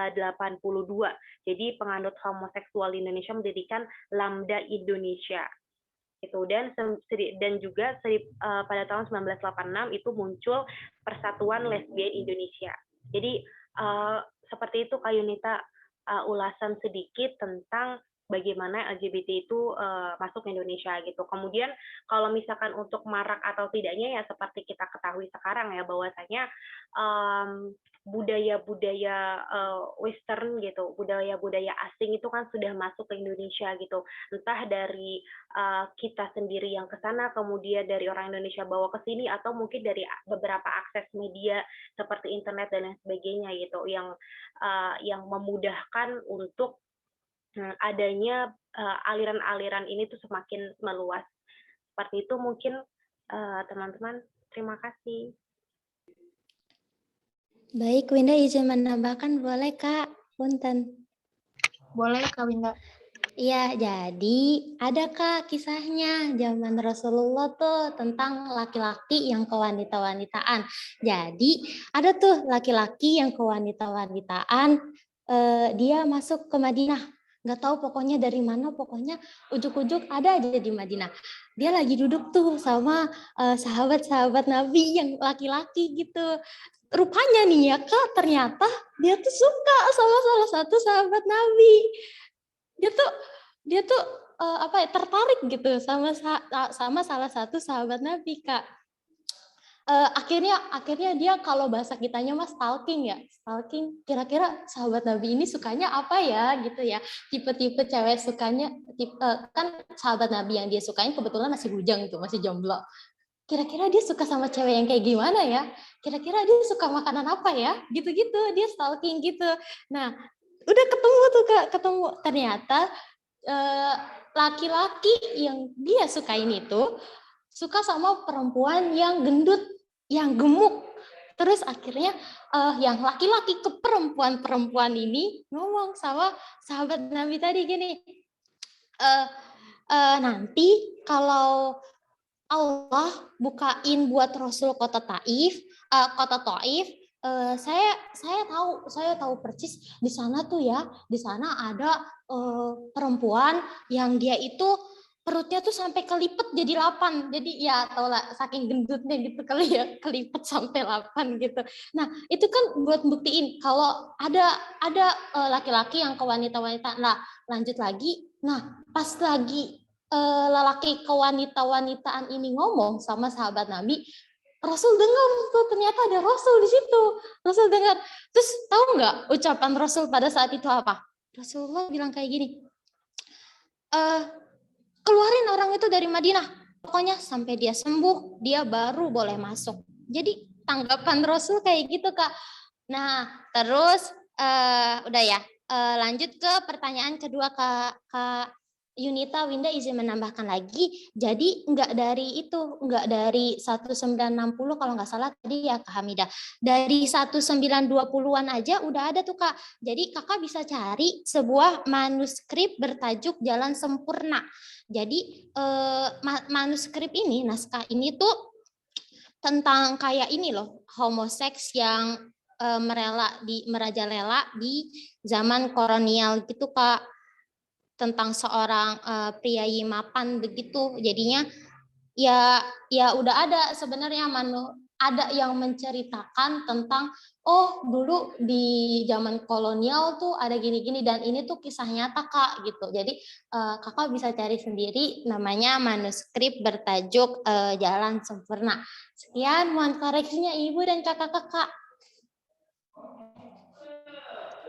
Jadi penganut homoseksual di Indonesia mendirikan Lambda Indonesia. Itu dan juga pada tahun 1986 itu muncul Persatuan Lesbian Indonesia. Jadi seperti itu Kak Yunita, ulasan sedikit tentang bagaimana LGBT itu masuk ke Indonesia gitu. Kemudian kalau misalkan untuk marak atau tidaknya ya seperti kita ketahui sekarang ya, bahwasanya budaya-budaya Western gitu, budaya-budaya asing itu kan sudah masuk ke Indonesia gitu. Entah dari kita sendiri yang ke sana, kemudian dari orang Indonesia bawa ke sini, atau mungkin dari beberapa akses media seperti internet dan lain sebagainya gitu, yang memudahkan untuk adanya aliran-aliran ini tuh semakin meluas. Seperti itu mungkin teman-teman. Terima kasih. Baik, Winda izin menambahkan, boleh Kak? Punten. Boleh Kak Winda. Iya, jadi ada Kak kisahnya zaman Rasulullah tuh tentang laki-laki yang kewanita-wanitaan. Jadi ada tuh laki-laki yang kewanita-wanitaan, dia masuk ke Madinah. Nggak tahu pokoknya dari mana, pokoknya ujuk-ujuk ada aja di Madinah. Dia lagi duduk tuh sama sahabat-sahabat Nabi yang laki-laki gitu. Rupanya nih ya Kak, ternyata dia tuh suka sama salah satu sahabat Nabi. Dia tuh tertarik gitu sama salah satu sahabat Nabi Kak. Akhirnya dia, kalau bahasa kitanya mas stalking ya, stalking kira-kira sahabat Nabi ini sukanya apa ya gitu ya, tipe-tipe cewek sukanya, kan sahabat Nabi yang dia sukain kebetulan masih bujang tuh, masih jomblo. Kira-kira dia suka sama cewek yang kayak gimana ya, kira-kira dia suka makanan apa ya, gitu-gitu, dia stalking gitu. Nah udah ketemu tuh Kak, ternyata laki-laki yang dia sukain itu suka sama perempuan yang gendut, yang gemuk. Terus akhirnya yang laki-laki ke perempuan ini ngomong sama sahabat Nabi tadi gini, nanti kalau Allah bukain buat Rasul kota Taif, saya tahu persis di sana tuh ya, di sana ada perempuan yang dia itu perutnya tuh sampai kelipet jadi 8. Jadi ya tau lah, saking gendutnya gitu kali ya, kelipet sampai 8 gitu. Nah itu kan buat buktiin kalau ada laki-laki yang ke wanita-wanita. Nah lanjut lagi, nah pas lagi lelaki kewanita-wanitaan ini ngomong sama sahabat Nabi, Rasul dengar tuh, ternyata ada Rasul di situ. Rasul dengar. Terus tahu nggak ucapan Rasul pada saat itu apa? Rasulullah bilang kayak gini, keluarin orang itu dari Madinah. Pokoknya sampai dia sembuh, dia baru boleh masuk. Jadi tanggapan Rasul kayak gitu, Kak. Nah, terus udah ya. Lanjut ke pertanyaan kedua, Kak Yunita. Winda izin menambahkan lagi. Jadi nggak dari 1960 kalau nggak salah tadi ya Kak Hamidah. Dari 1920-an aja udah ada tuh Kak. Jadi Kakak bisa cari sebuah manuskrip bertajuk Jalan Sempurna. Jadi manuskrip ini, naskah ini tuh tentang kayak ini loh, homoseks yang merajalela di zaman kolonial gitu Kak, tentang seorang priayi mapan begitu. Jadinya ya udah ada sebenarnya ada yang menceritakan tentang dulu di zaman kolonial tuh ada gini-gini dan ini tuh kisah nyata Kak gitu. Jadi Kakak bisa cari sendiri, namanya manuskrip bertajuk Jalan Sempurna. Sekian, mohon koreksinya Ibu dan kakak-kakak.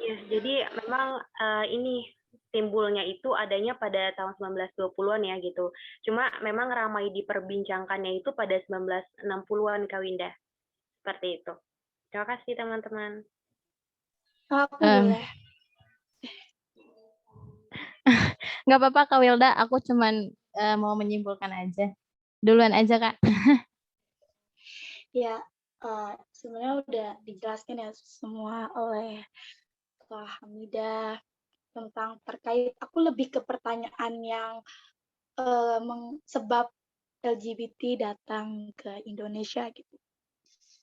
Yes, jadi memang ini timbulnya itu adanya pada tahun 1920-an ya gitu. Cuma memang ramai diperbincangkannya itu pada 1960-an Kak Winda. Seperti itu. Terima kasih teman-teman. Aku boleh. Nggak apa-apa Kak Wilda, aku cuman mau menyimpulkan aja. Duluan aja Kak. Ya, sebenarnya udah dijelaskan ya semua oleh Kak Hamidah tentang terkait, aku lebih ke pertanyaan yang sebab LGBT datang ke Indonesia gitu.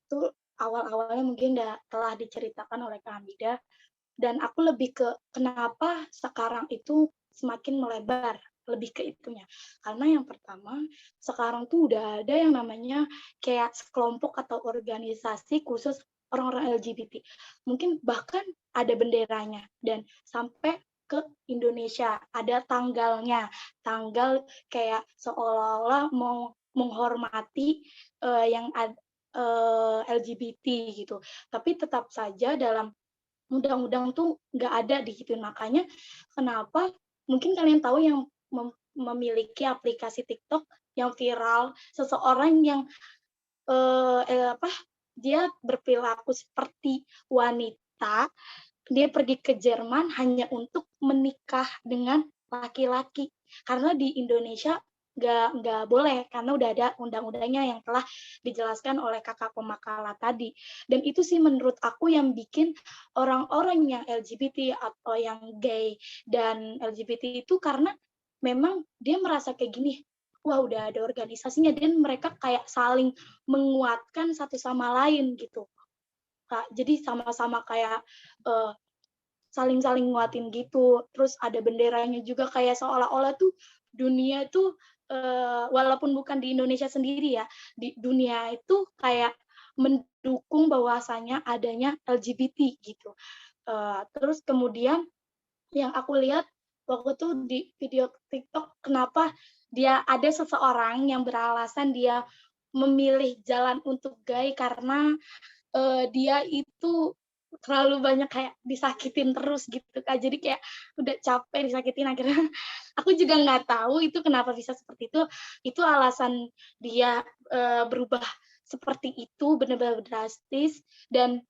Itu awal-awalnya mungkin telah diceritakan oleh Kak Hamidah, dan aku lebih ke kenapa sekarang itu semakin melebar, lebih ke itunya. Karena yang pertama, sekarang tuh udah ada yang namanya kayak sekelompok atau organisasi khusus orang-orang LGBT. Mungkin bahkan ada benderanya, dan sampai ke Indonesia ada tanggalnya, tanggal kayak seolah-olah mau menghormati yang LGBT gitu. Tapi tetap saja dalam undang-undang tuh nggak ada di situ. Makanya kenapa mungkin kalian tahu yang memiliki aplikasi TikTok yang viral, seseorang yang dia berperilaku seperti wanita, dia pergi ke Jerman hanya untuk menikah dengan laki-laki. Karena di Indonesia nggak boleh, karena udah ada undang-undangnya yang telah dijelaskan oleh kakak pemakala tadi. Dan itu sih menurut aku yang bikin orang-orang yang LGBT atau yang gay dan LGBT itu, karena memang dia merasa kayak gini, wah udah ada organisasinya, dan mereka kayak saling menguatkan satu sama lain gitu Kak. Jadi sama-sama kayak saling-saling nguatin gitu. Terus ada benderanya juga, kayak seolah-olah tuh dunia tuh walaupun bukan di Indonesia sendiri ya, di dunia itu kayak mendukung bahwasanya adanya LGBT gitu. Terus kemudian yang aku lihat waktu itu di video TikTok, kenapa dia ada seseorang yang beralasan dia memilih jalan untuk gay karena dia itu terlalu banyak kayak disakitin terus gitu Kak. Jadi kayak udah capek disakitin, akhirnya aku juga nggak tahu itu kenapa bisa seperti itu. Itu alasan dia berubah seperti itu, benar-benar drastis, dan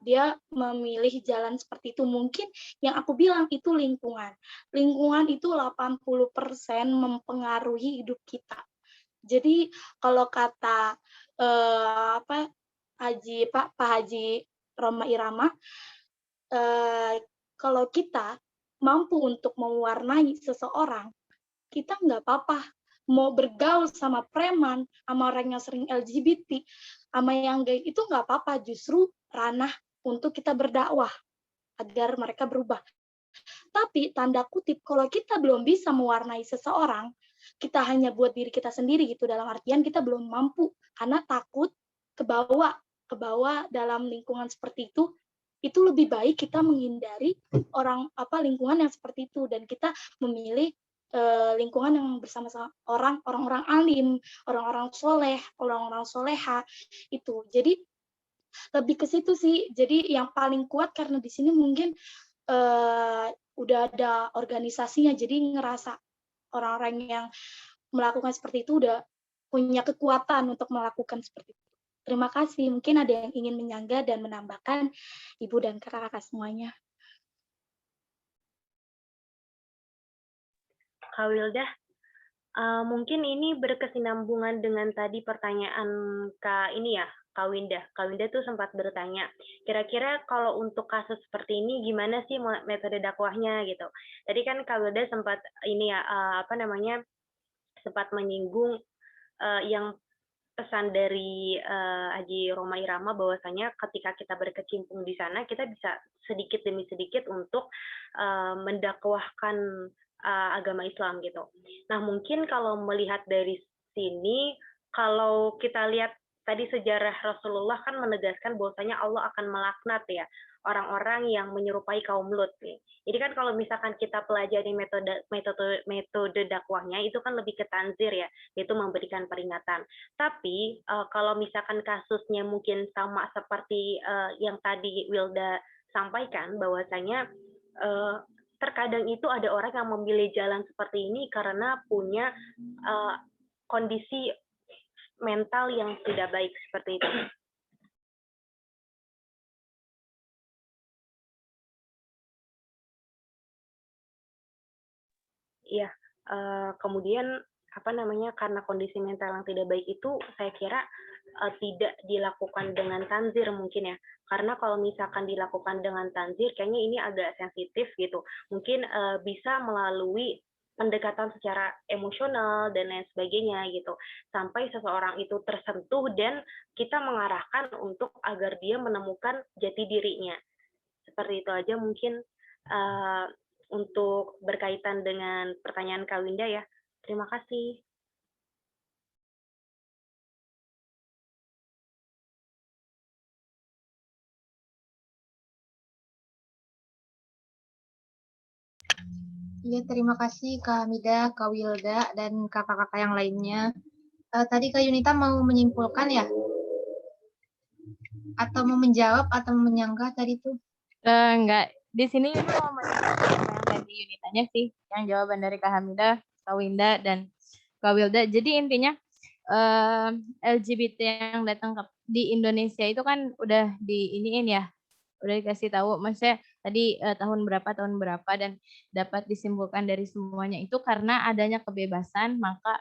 dia memilih jalan seperti itu. Mungkin yang aku bilang itu lingkungan. Lingkungan itu 80% mempengaruhi hidup kita. Jadi kalau kata Pak Haji Rhoma Irama, kalau kita mampu untuk mewarnai seseorang, kita nggak apa-apa mau bergaul sama preman, sama orang yang sering LGBT, sama yang gay, itu nggak apa-apa, justru ranah untuk kita berdakwah agar mereka berubah. Tapi tanda kutip, kalau kita belum bisa mewarnai seseorang, kita hanya buat diri kita sendiri gitu, dalam artian kita belum mampu karena takut kebawa dalam lingkungan seperti itu lebih baik kita menghindari lingkungan yang seperti itu, dan kita memilih lingkungan yang bersama-sama orang-orang alim, orang-orang soleh, orang-orang soleha itu. Jadi lebih ke situ sih. Jadi yang paling kuat karena di sini mungkin udah ada organisasinya, jadi ngerasa orang-orang yang melakukan seperti itu udah punya kekuatan untuk melakukan seperti itu. Terima kasih. Mungkin ada yang ingin menyangga dan menambahkan, Ibu dan kakak-kakak semuanya. Kak Wildah, mungkin ini berkesinambungan dengan tadi pertanyaan Kak ini ya, Kak Winda. Kak Winda tuh sempat bertanya, kira-kira kalau untuk kasus seperti ini gimana sih metode dakwahnya gitu. Tadi kan Kak Winda sempat ini ya, sempat menyinggung yang pesan dari Haji Roma Irama bahwasanya ketika kita berkecimpung di sana kita bisa sedikit demi sedikit untuk mendakwahkan agama Islam gitu. Nah mungkin kalau melihat dari sini, kalau kita lihat tadi sejarah Rasulullah kan menegaskan bahwasanya Allah akan melaknat ya orang-orang yang menyerupai kaum Lut. Jadi kan kalau misalkan kita pelajari metode dakwahnya itu kan lebih ke tanzir ya, yaitu memberikan peringatan. Tapi kalau misalkan kasusnya mungkin sama seperti yang tadi Wilda sampaikan, bahwasanya terkadang itu ada orang yang memilih jalan seperti ini karena punya kondisi mental yang tidak baik seperti itu. Iya, kemudian karena kondisi mental yang tidak baik itu saya kira tidak dilakukan dengan tanzir mungkin ya, karena kalau misalkan dilakukan dengan tanzir kayaknya ini agak sensitif gitu, mungkin bisa melalui pendekatan secara emosional dan lain sebagainya gitu, sampai seseorang itu tersentuh dan kita mengarahkan untuk agar dia menemukan jati dirinya. Seperti itu aja mungkin untuk berkaitan dengan pertanyaan Kak Winda ya. Terima kasih. Iya, terima kasih Kak Hamidah, Kak Wilda, dan kakak-kakak yang lainnya. Tadi Kak Yunita mau menyimpulkan ya? Atau mau menjawab atau mau menyanggah tadi tuh? Enggak, di sini mau menjawab yang tadi Yunitanya sih, yang jawaban dari Kak Hamidah, Kak Winda, dan Kak Wilda. Jadi intinya LGBT yang datang di Indonesia itu kan udah diiniin ya, udah dikasih tahu, maksudnya tadi tahun berapa dan dapat disimpulkan dari semuanya itu karena adanya kebebasan, maka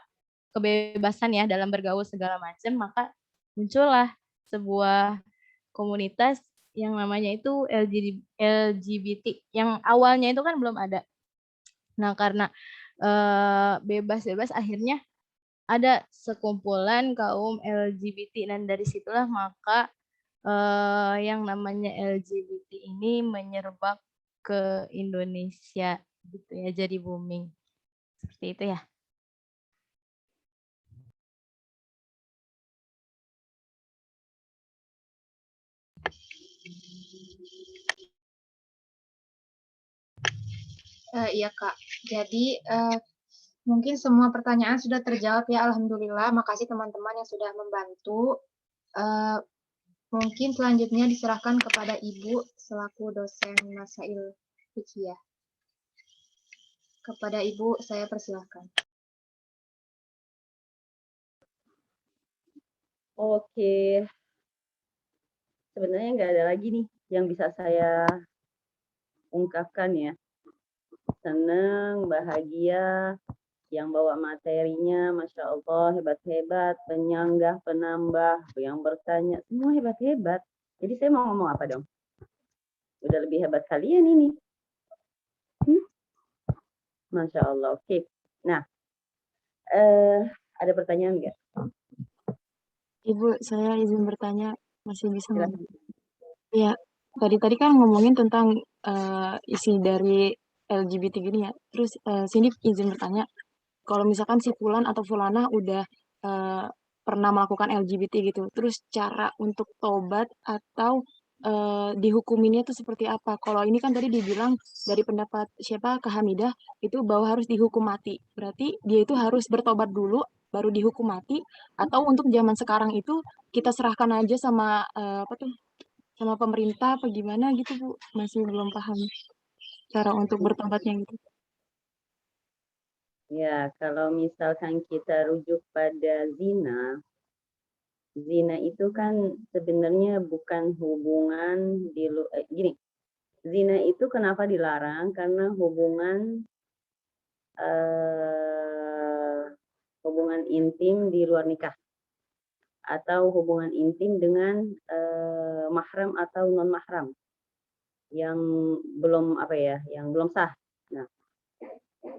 kebebasan ya dalam bergaul segala macam, maka muncullah sebuah komunitas yang namanya itu LGBT yang awalnya itu kan belum ada. Nah karena bebas-bebas akhirnya ada sekumpulan kaum LGBT dan dari situlah maka yang namanya LGBT ini menyerbak ke Indonesia gitu ya, jadi booming seperti itu ya. Iya Kak, jadi mungkin semua pertanyaan sudah terjawab ya, Alhamdulillah. Makasih teman-teman yang sudah membantu. Mungkin selanjutnya diserahkan kepada Ibu selaku dosen Masail Fikih. Kepada Ibu saya persilahkan. Oke, sebenarnya nggak ada lagi nih yang bisa saya ungkapkan ya. Senang, bahagia, yang bawa materinya, Masya Allah, hebat-hebat, penyanggah, penambah, yang bertanya, semua hebat-hebat. Jadi saya mau ngomong apa dong? Udah lebih hebat kalian ini. Masya Allah, oke. Nah, ada pertanyaan nggak? Ibu, saya izin bertanya, masih bisa nggak? Ya, tadi kan ngomongin tentang isi dari LGBT gini ya. Terus Cindy izin bertanya, kalau misalkan si Fulan atau Fulana udah pernah melakukan LGBT gitu, terus cara untuk tobat atau dihukuminya itu seperti apa? Kalau ini kan tadi dibilang dari pendapat siapa, Kak Hamidah, itu bahwa harus dihukum mati. Berarti dia itu harus bertobat dulu, baru dihukum mati, atau untuk zaman sekarang itu kita serahkan aja sama apa tuh, sama pemerintah apa gimana gitu Bu? Masih belum paham cara untuk bertobatnya gitu. Ya, kalau misalkan kita rujuk pada zina itu kan sebenarnya bukan hubungan gini. Zina itu kenapa dilarang? Karena hubungan intim di luar nikah atau hubungan intim dengan mahram atau non mahram yang belum yang belum sah. Nah,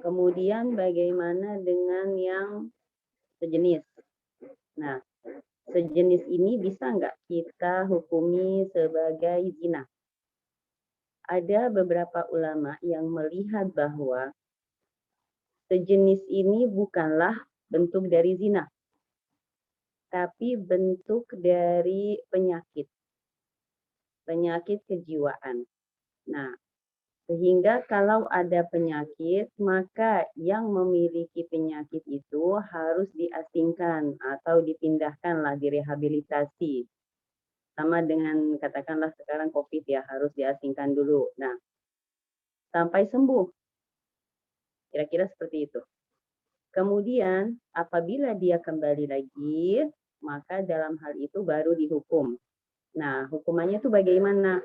kemudian bagaimana dengan yang sejenis? Nah, sejenis ini bisa nggak kita hukumi sebagai zina? Ada beberapa ulama yang melihat bahwa sejenis ini bukanlah bentuk dari zina, tapi bentuk dari penyakit kejiwaan. Nah, sehingga kalau ada penyakit, maka yang memiliki penyakit itu harus diasingkan atau dipindahkanlah, direhabilitasi. Sama dengan katakanlah sekarang COVID ya, harus diasingkan dulu. Nah, sampai sembuh. Kira-kira seperti itu. Kemudian apabila dia kembali lagi, maka dalam hal itu baru dihukum. Nah, hukumannya itu bagaimana?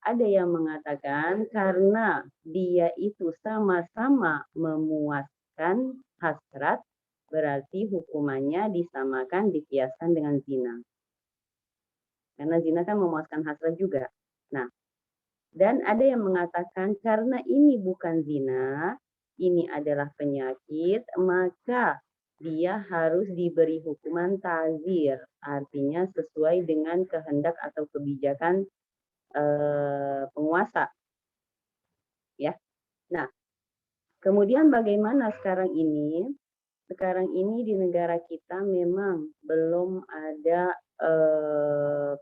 Ada yang mengatakan karena dia itu sama-sama memuaskan hasrat, berarti hukumannya disamakan, dikiaskan dengan zina. Karena zina kan memuaskan hasrat juga. Nah, dan ada yang mengatakan karena ini bukan zina, ini adalah penyakit, maka dia harus diberi hukuman ta'zir, artinya sesuai dengan kehendak atau kebijakan penguasa. Ya. Nah, kemudian bagaimana sekarang ini? Sekarang ini di negara kita memang belum ada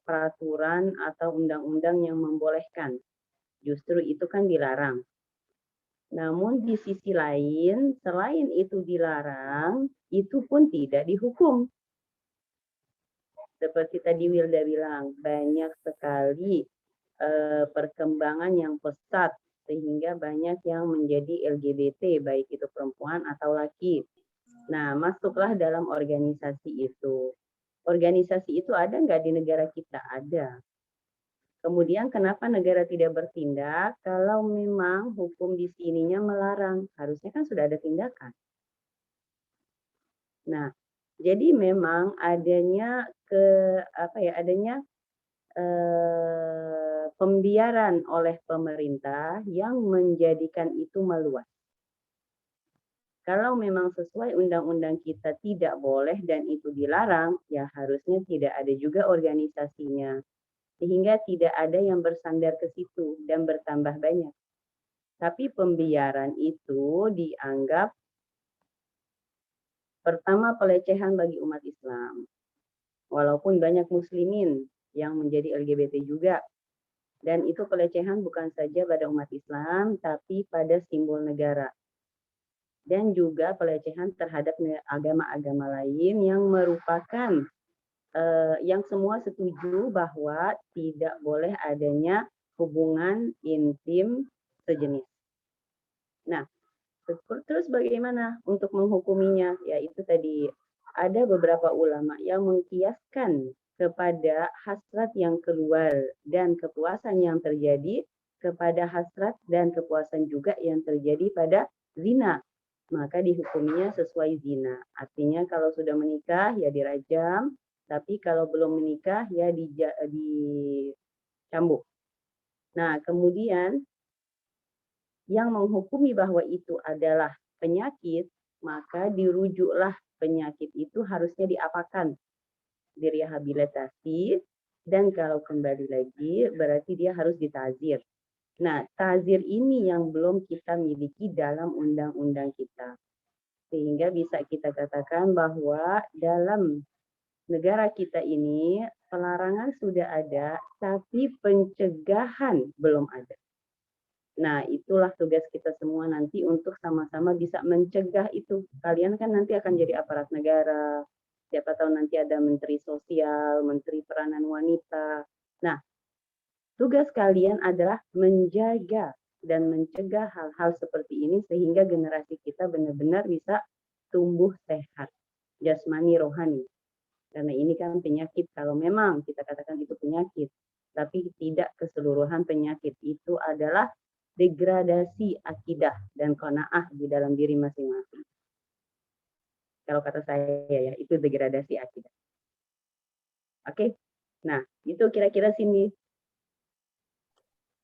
peraturan atau undang-undang yang membolehkan. Justru itu kan dilarang. Namun di sisi lain, selain itu dilarang, itu pun tidak dihukum. Seperti tadi Wilda bilang, banyak sekali perkembangan yang pesat sehingga banyak yang menjadi LGBT, baik itu perempuan atau laki. Nah, masuklah dalam organisasi itu. Organisasi itu ada nggak di negara kita? Ada. Kemudian kenapa negara tidak bertindak kalau memang hukum di sininya melarang? Harusnya kan sudah ada tindakan. Nah, jadi memang adanya pembiaran oleh pemerintah yang menjadikan itu meluas. Kalau memang sesuai undang-undang kita tidak boleh dan itu dilarang, ya harusnya tidak ada juga organisasinya. Sehingga tidak ada yang bersandar ke situ dan bertambah banyak. Tapi pembiaran itu dianggap pertama pelecehan bagi umat Islam. Walaupun banyak muslimin yang menjadi LGBT juga. Dan itu pelecehan bukan saja pada umat Islam, tapi pada simbol negara. Dan juga pelecehan terhadap agama-agama lain yang merupakan, yang semua setuju bahwa tidak boleh adanya hubungan intim sejenis. Nah, terus bagaimana untuk menghukuminya? Ya itu tadi, ada beberapa ulama yang mengkiaskan kepada hasrat yang keluar dan kepuasan yang terjadi kepada hasrat dan kepuasan juga yang terjadi pada zina. Maka dihukuminya sesuai zina. Artinya kalau sudah menikah ya dirajam, tapi kalau belum menikah ya dicambuk. Nah, kemudian yang menghukumi bahwa itu adalah penyakit, maka dirujuklah penyakit itu harusnya diapakan, direhabilitasi, dan kalau kembali lagi berarti dia harus ditazir. Nah, tazir ini yang belum kita miliki dalam undang-undang kita. Sehingga bisa kita katakan bahwa dalam negara kita ini pelarangan sudah ada, tapi pencegahan belum ada. Nah, itulah tugas kita semua nanti untuk sama-sama bisa mencegah itu. Kalian kan nanti akan jadi aparat negara, siapa tahu nanti ada menteri sosial, menteri peranan wanita. Nah, tugas kalian adalah menjaga dan mencegah hal-hal seperti ini sehingga generasi kita benar-benar bisa tumbuh sehat, jasmani rohani. Karena ini kan penyakit, kalau memang kita katakan itu penyakit, tapi tidak keseluruhan penyakit, itu adalah degradasi akidah dan qanaah di dalam diri masing-masing. Kalau kata saya ya, itu degradasi akidah. Oke, nah itu kira-kira sini.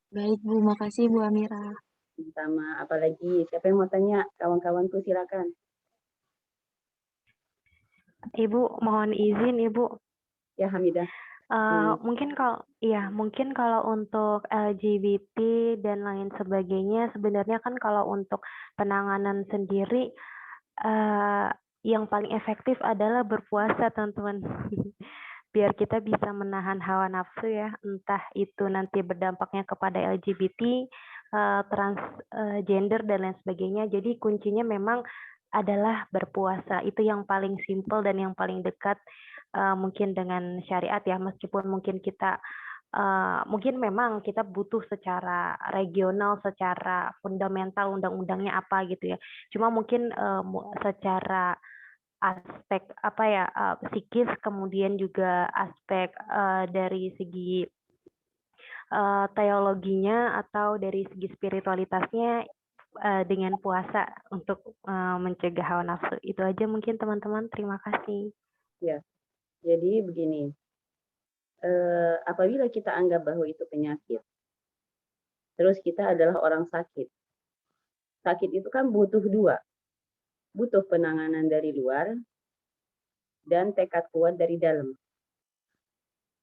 Baik Bu, makasih Bu Amira. Sama apalagi, siapa yang mau tanya? Kawan-kawanku silakan. Ibu, mohon izin Ibu. Ya Hamidah. Mungkin kalau untuk LGBT dan lain sebagainya, sebenarnya kan kalau untuk penanganan sendiri yang paling efektif adalah berpuasa, teman-teman. Biar kita bisa menahan hawa nafsu ya, entah itu nanti berdampaknya kepada LGBT, transgender dan lain sebagainya. Jadi kuncinya memang adalah berpuasa. Itu yang paling simpel dan yang paling dekat mungkin dengan syariat ya, meskipun mungkin kita mungkin memang kita butuh secara regional, secara fundamental undang-undangnya apa gitu ya. Cuma mungkin secara aspek psikis, kemudian juga aspek dari segi teologinya atau dari segi spiritualitasnya dengan puasa untuk mencegah hawa nafsu. Itu aja mungkin teman-teman. Terima kasih. Ya. Jadi begini, apabila kita anggap bahwa itu penyakit, terus kita adalah orang sakit. Sakit itu kan butuh dua. Butuh penanganan dari luar dan tekad kuat dari dalam.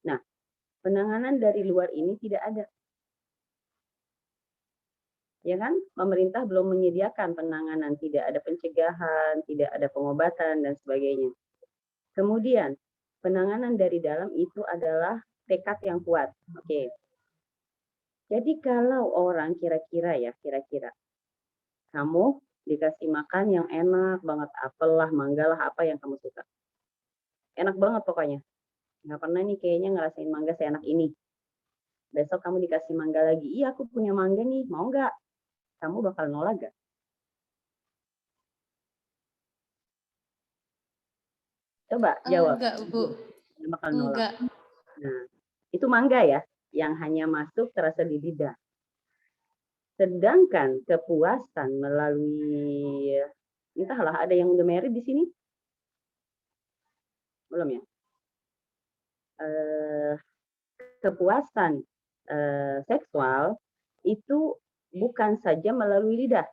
Nah, penanganan dari luar ini tidak ada. Ya kan? Pemerintah belum menyediakan penanganan, tidak ada pencegahan, tidak ada pengobatan, dan sebagainya. Kemudian, penanganan dari dalam itu adalah tekad yang kuat. Oke. Jadi kalau orang kira-kira kamu dikasih makan yang enak banget, apel lah, mangga lah, apa yang kamu suka. Enak banget pokoknya. Nggak pernah nih kayaknya ngerasain mangga seenak ini. Besok kamu dikasih mangga lagi, iya aku punya mangga nih, mau nggak? Kamu bakal nolak nggak? Coba jawab. Enggak, Bu. Bakal nolak. Enggak. Nah, itu mangga ya, yang hanya masuk terasa di lidah. Sedangkan kepuasan melalui, entahlah, ada yang udah married di sini? Belum ya? Kepuasan seksual itu bukan saja melalui lidah.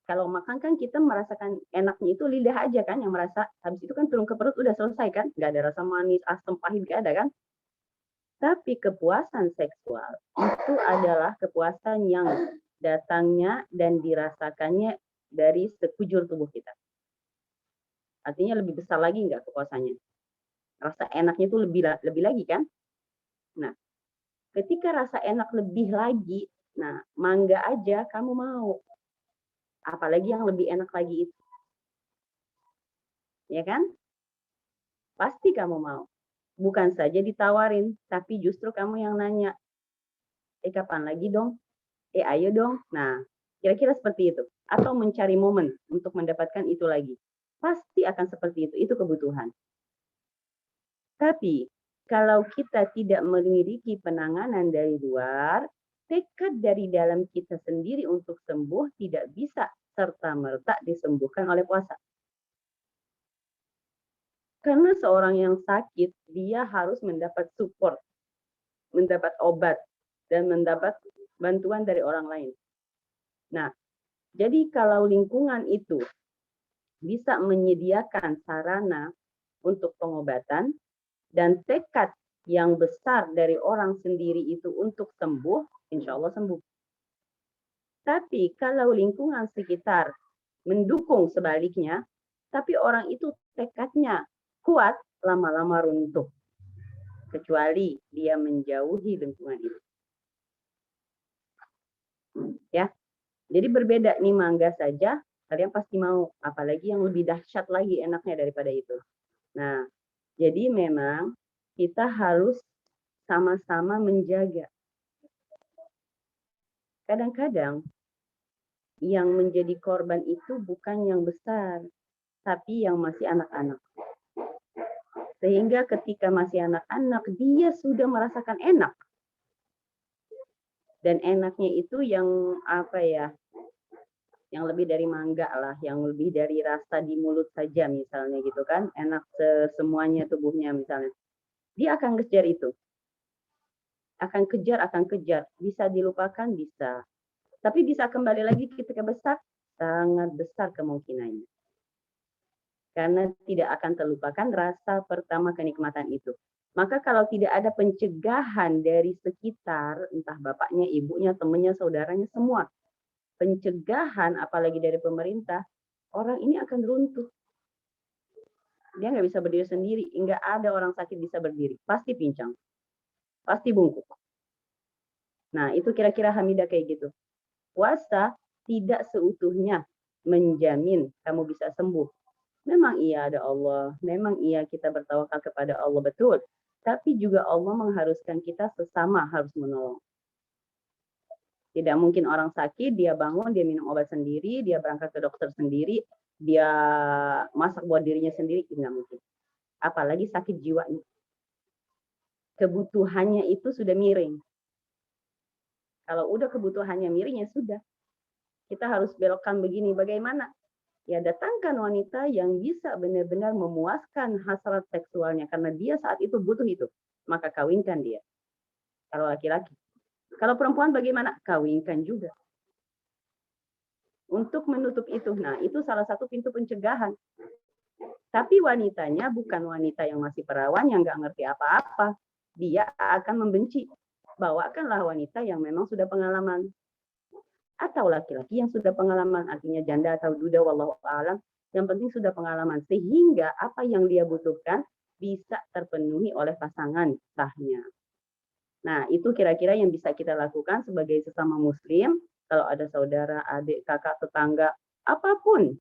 Kalau makan kan kita merasakan enaknya itu lidah aja kan, yang merasa, habis itu kan turun ke perut udah selesai kan, nggak ada rasa manis, asam, pahit, nggak ada kan. Tapi kepuasan seksual itu adalah kepuasan yang datangnya dan dirasakannya dari sekujur tubuh kita. Artinya lebih besar lagi nggak kepuasannya. Rasa enaknya itu lebih lagi kan. Nah, ketika rasa enak lebih lagi, nah mangga aja kamu mau. Apalagi yang lebih enak lagi itu. Ya kan? Pasti kamu mau. Bukan saja ditawarin, tapi justru kamu yang nanya. Kapan lagi dong? Ayo dong. Nah, kira-kira seperti itu. Atau mencari momen untuk mendapatkan itu lagi. Pasti akan seperti itu. Itu kebutuhan. Tapi, kalau kita tidak memiliki penanganan dari luar, tekad dari dalam kita sendiri untuk sembuh tidak bisa serta-merta disembuhkan oleh puasa. Karena seorang yang sakit, dia harus mendapat support, mendapat obat, dan mendapat bantuan dari orang lain. Nah, jadi kalau lingkungan itu bisa menyediakan sarana untuk pengobatan dan tekad yang besar dari orang sendiri itu untuk sembuh, insya Allah sembuh. Tapi kalau lingkungan sekitar mendukung sebaliknya, tapi orang itu tekadnya kuat, lama-lama runtuh. Kecuali dia menjauhi lingkungan itu. Ya, jadi berbeda nih mangga saja, kalian pasti mau. Apalagi yang lebih dahsyat lagi enaknya daripada itu. Nah, jadi memang kita harus sama-sama menjaga. Kadang-kadang yang menjadi korban itu bukan yang besar, tapi yang masih anak-anak. Sehingga ketika masih anak-anak, dia sudah merasakan enak. Dan enaknya itu yang apa ya, yang lebih dari mangga lah, yang lebih dari rasa di mulut saja misalnya gitu kan, enak semuanya tubuhnya misalnya. Dia akan kejar itu. Akan kejar. Bisa dilupakan, bisa. Tapi bisa kembali lagi ketika besar, sangat besar kemungkinannya. Karena tidak akan terlupakan rasa pertama kenikmatan itu. Maka kalau tidak ada pencegahan dari sekitar, entah bapaknya, ibunya, temannya, saudaranya, semua. Pencegahan, apalagi dari pemerintah, orang ini akan runtuh. Dia nggak bisa berdiri sendiri. Nggak ada orang sakit bisa berdiri. Pasti pincang. Pasti bungkuk. Nah, itu kira-kira Hamidah kayak gitu. Puasa tidak seutuhnya menjamin kamu bisa sembuh. Memang iya ada Allah, memang iya kita bertawakal kepada Allah, betul. Tapi juga Allah mengharuskan kita sesama harus menolong. Tidak mungkin orang sakit, dia bangun, dia minum obat sendiri, dia berangkat ke dokter sendiri, dia masak buat dirinya sendiri, tidak mungkin. Apalagi sakit jiwanya. Kebutuhannya itu sudah miring. Kalau udah kebutuhannya miring, ya sudah. Kita harus belokkan begini, bagaimana? Ya datangkan wanita yang bisa benar-benar memuaskan hasrat seksualnya karena dia saat itu butuh itu, maka kawinkan dia. Kalau laki-laki. Kalau perempuan bagaimana? Kawinkan juga. Untuk menutup itu, nah itu salah satu pintu pencegahan. Tapi wanitanya bukan wanita yang masih perawan, yang nggak ngerti apa-apa. Dia akan membenci. Bawakanlah wanita yang memang sudah pengalaman. Atau laki-laki yang sudah pengalaman, artinya janda atau duda, wallahu a'lam, yang penting sudah pengalaman, sehingga apa yang dia butuhkan bisa terpenuhi oleh pasangan sahnya. Nah, itu kira-kira yang bisa kita lakukan sebagai sesama muslim, kalau ada saudara, adik, kakak, tetangga, apapun,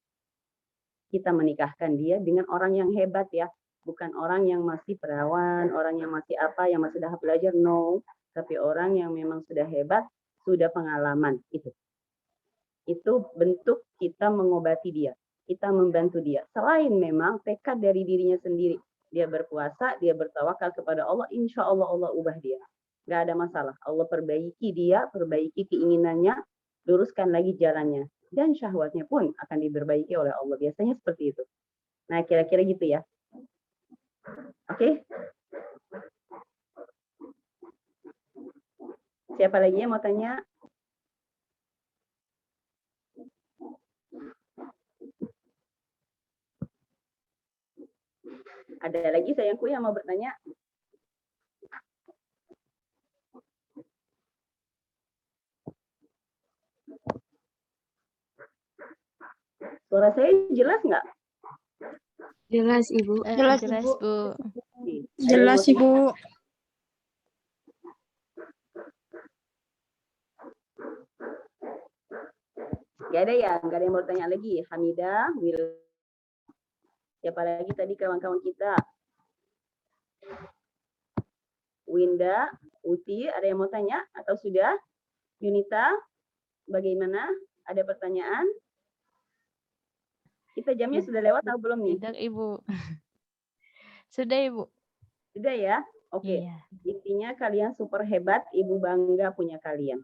kita menikahkan dia dengan orang yang hebat ya, bukan orang yang masih perawan, orang yang masih apa, yang masih sudah belajar, no, tapi orang yang memang sudah hebat, sudah pengalaman, itu. Itu bentuk kita mengobati dia, kita membantu dia. Selain memang tekad dari dirinya sendiri, dia berpuasa, dia bertawakal kepada Allah, insya Allah Allah ubah dia. Nggak ada masalah, Allah perbaiki dia, perbaiki keinginannya, luruskan lagi jalannya. Dan syahwatnya pun akan diperbaiki oleh Allah. Biasanya seperti itu. Nah, kira-kira gitu ya. Oke? Siapa lagi yang mau tanya? Ada lagi sayangku yang mau bertanya? Suara saya jelas nggak? Jelas, Ibu. Jelas, Jelas, Ibu. Bu. Jelas, Ibu. Nggak ada ya? Nggak ada yang mau bertanya lagi? Hamidah, Wil. Siapa lagi tadi kawan-kawan kita? Winda, Uti, ada yang mau tanya? Atau sudah? Yunita, bagaimana? Ada pertanyaan? Kita jamnya sudah lewat atau belum nih? Tidak, Ibu. Sudah, Ibu. Sudah ya? Oke. Iya. Intinya kalian super hebat, Ibu bangga punya kalian.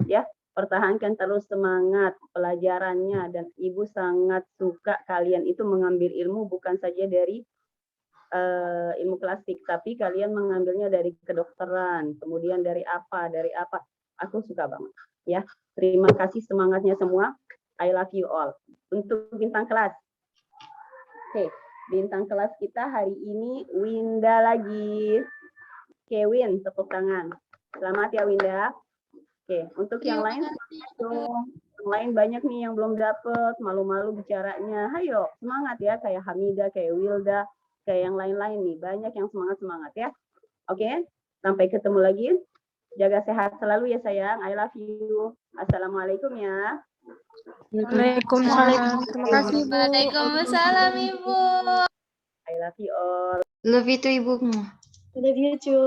Ya, pertahankan terus semangat pelajarannya dan Ibu sangat suka kalian itu mengambil ilmu bukan saja dari ilmu klasik, tapi kalian mengambilnya dari kedokteran, kemudian dari apa. Aku suka banget. Ya, terima kasih semangatnya semua. I love you all. Untuk bintang kelas. Oke, bintang kelas kita hari ini Winda lagi. Oke, Win, tepuk tangan. Selamat ya Winda. Oke, untuk yang lain, banyak nih yang belum dapet, malu-malu bicaranya. Hayo, semangat ya, kayak Hamidah, kayak Wilda, ke yang lain-lain nih. Banyak yang semangat-semangat ya. Oke, sampai ketemu lagi. Jaga sehat selalu ya sayang. I love you. Assalamualaikum ya. Waalaikumsalam. Terima kasih, Bu. Waalaikumsalam, Ibu. I love you all. Love you too, Ibu. Love you, Cu.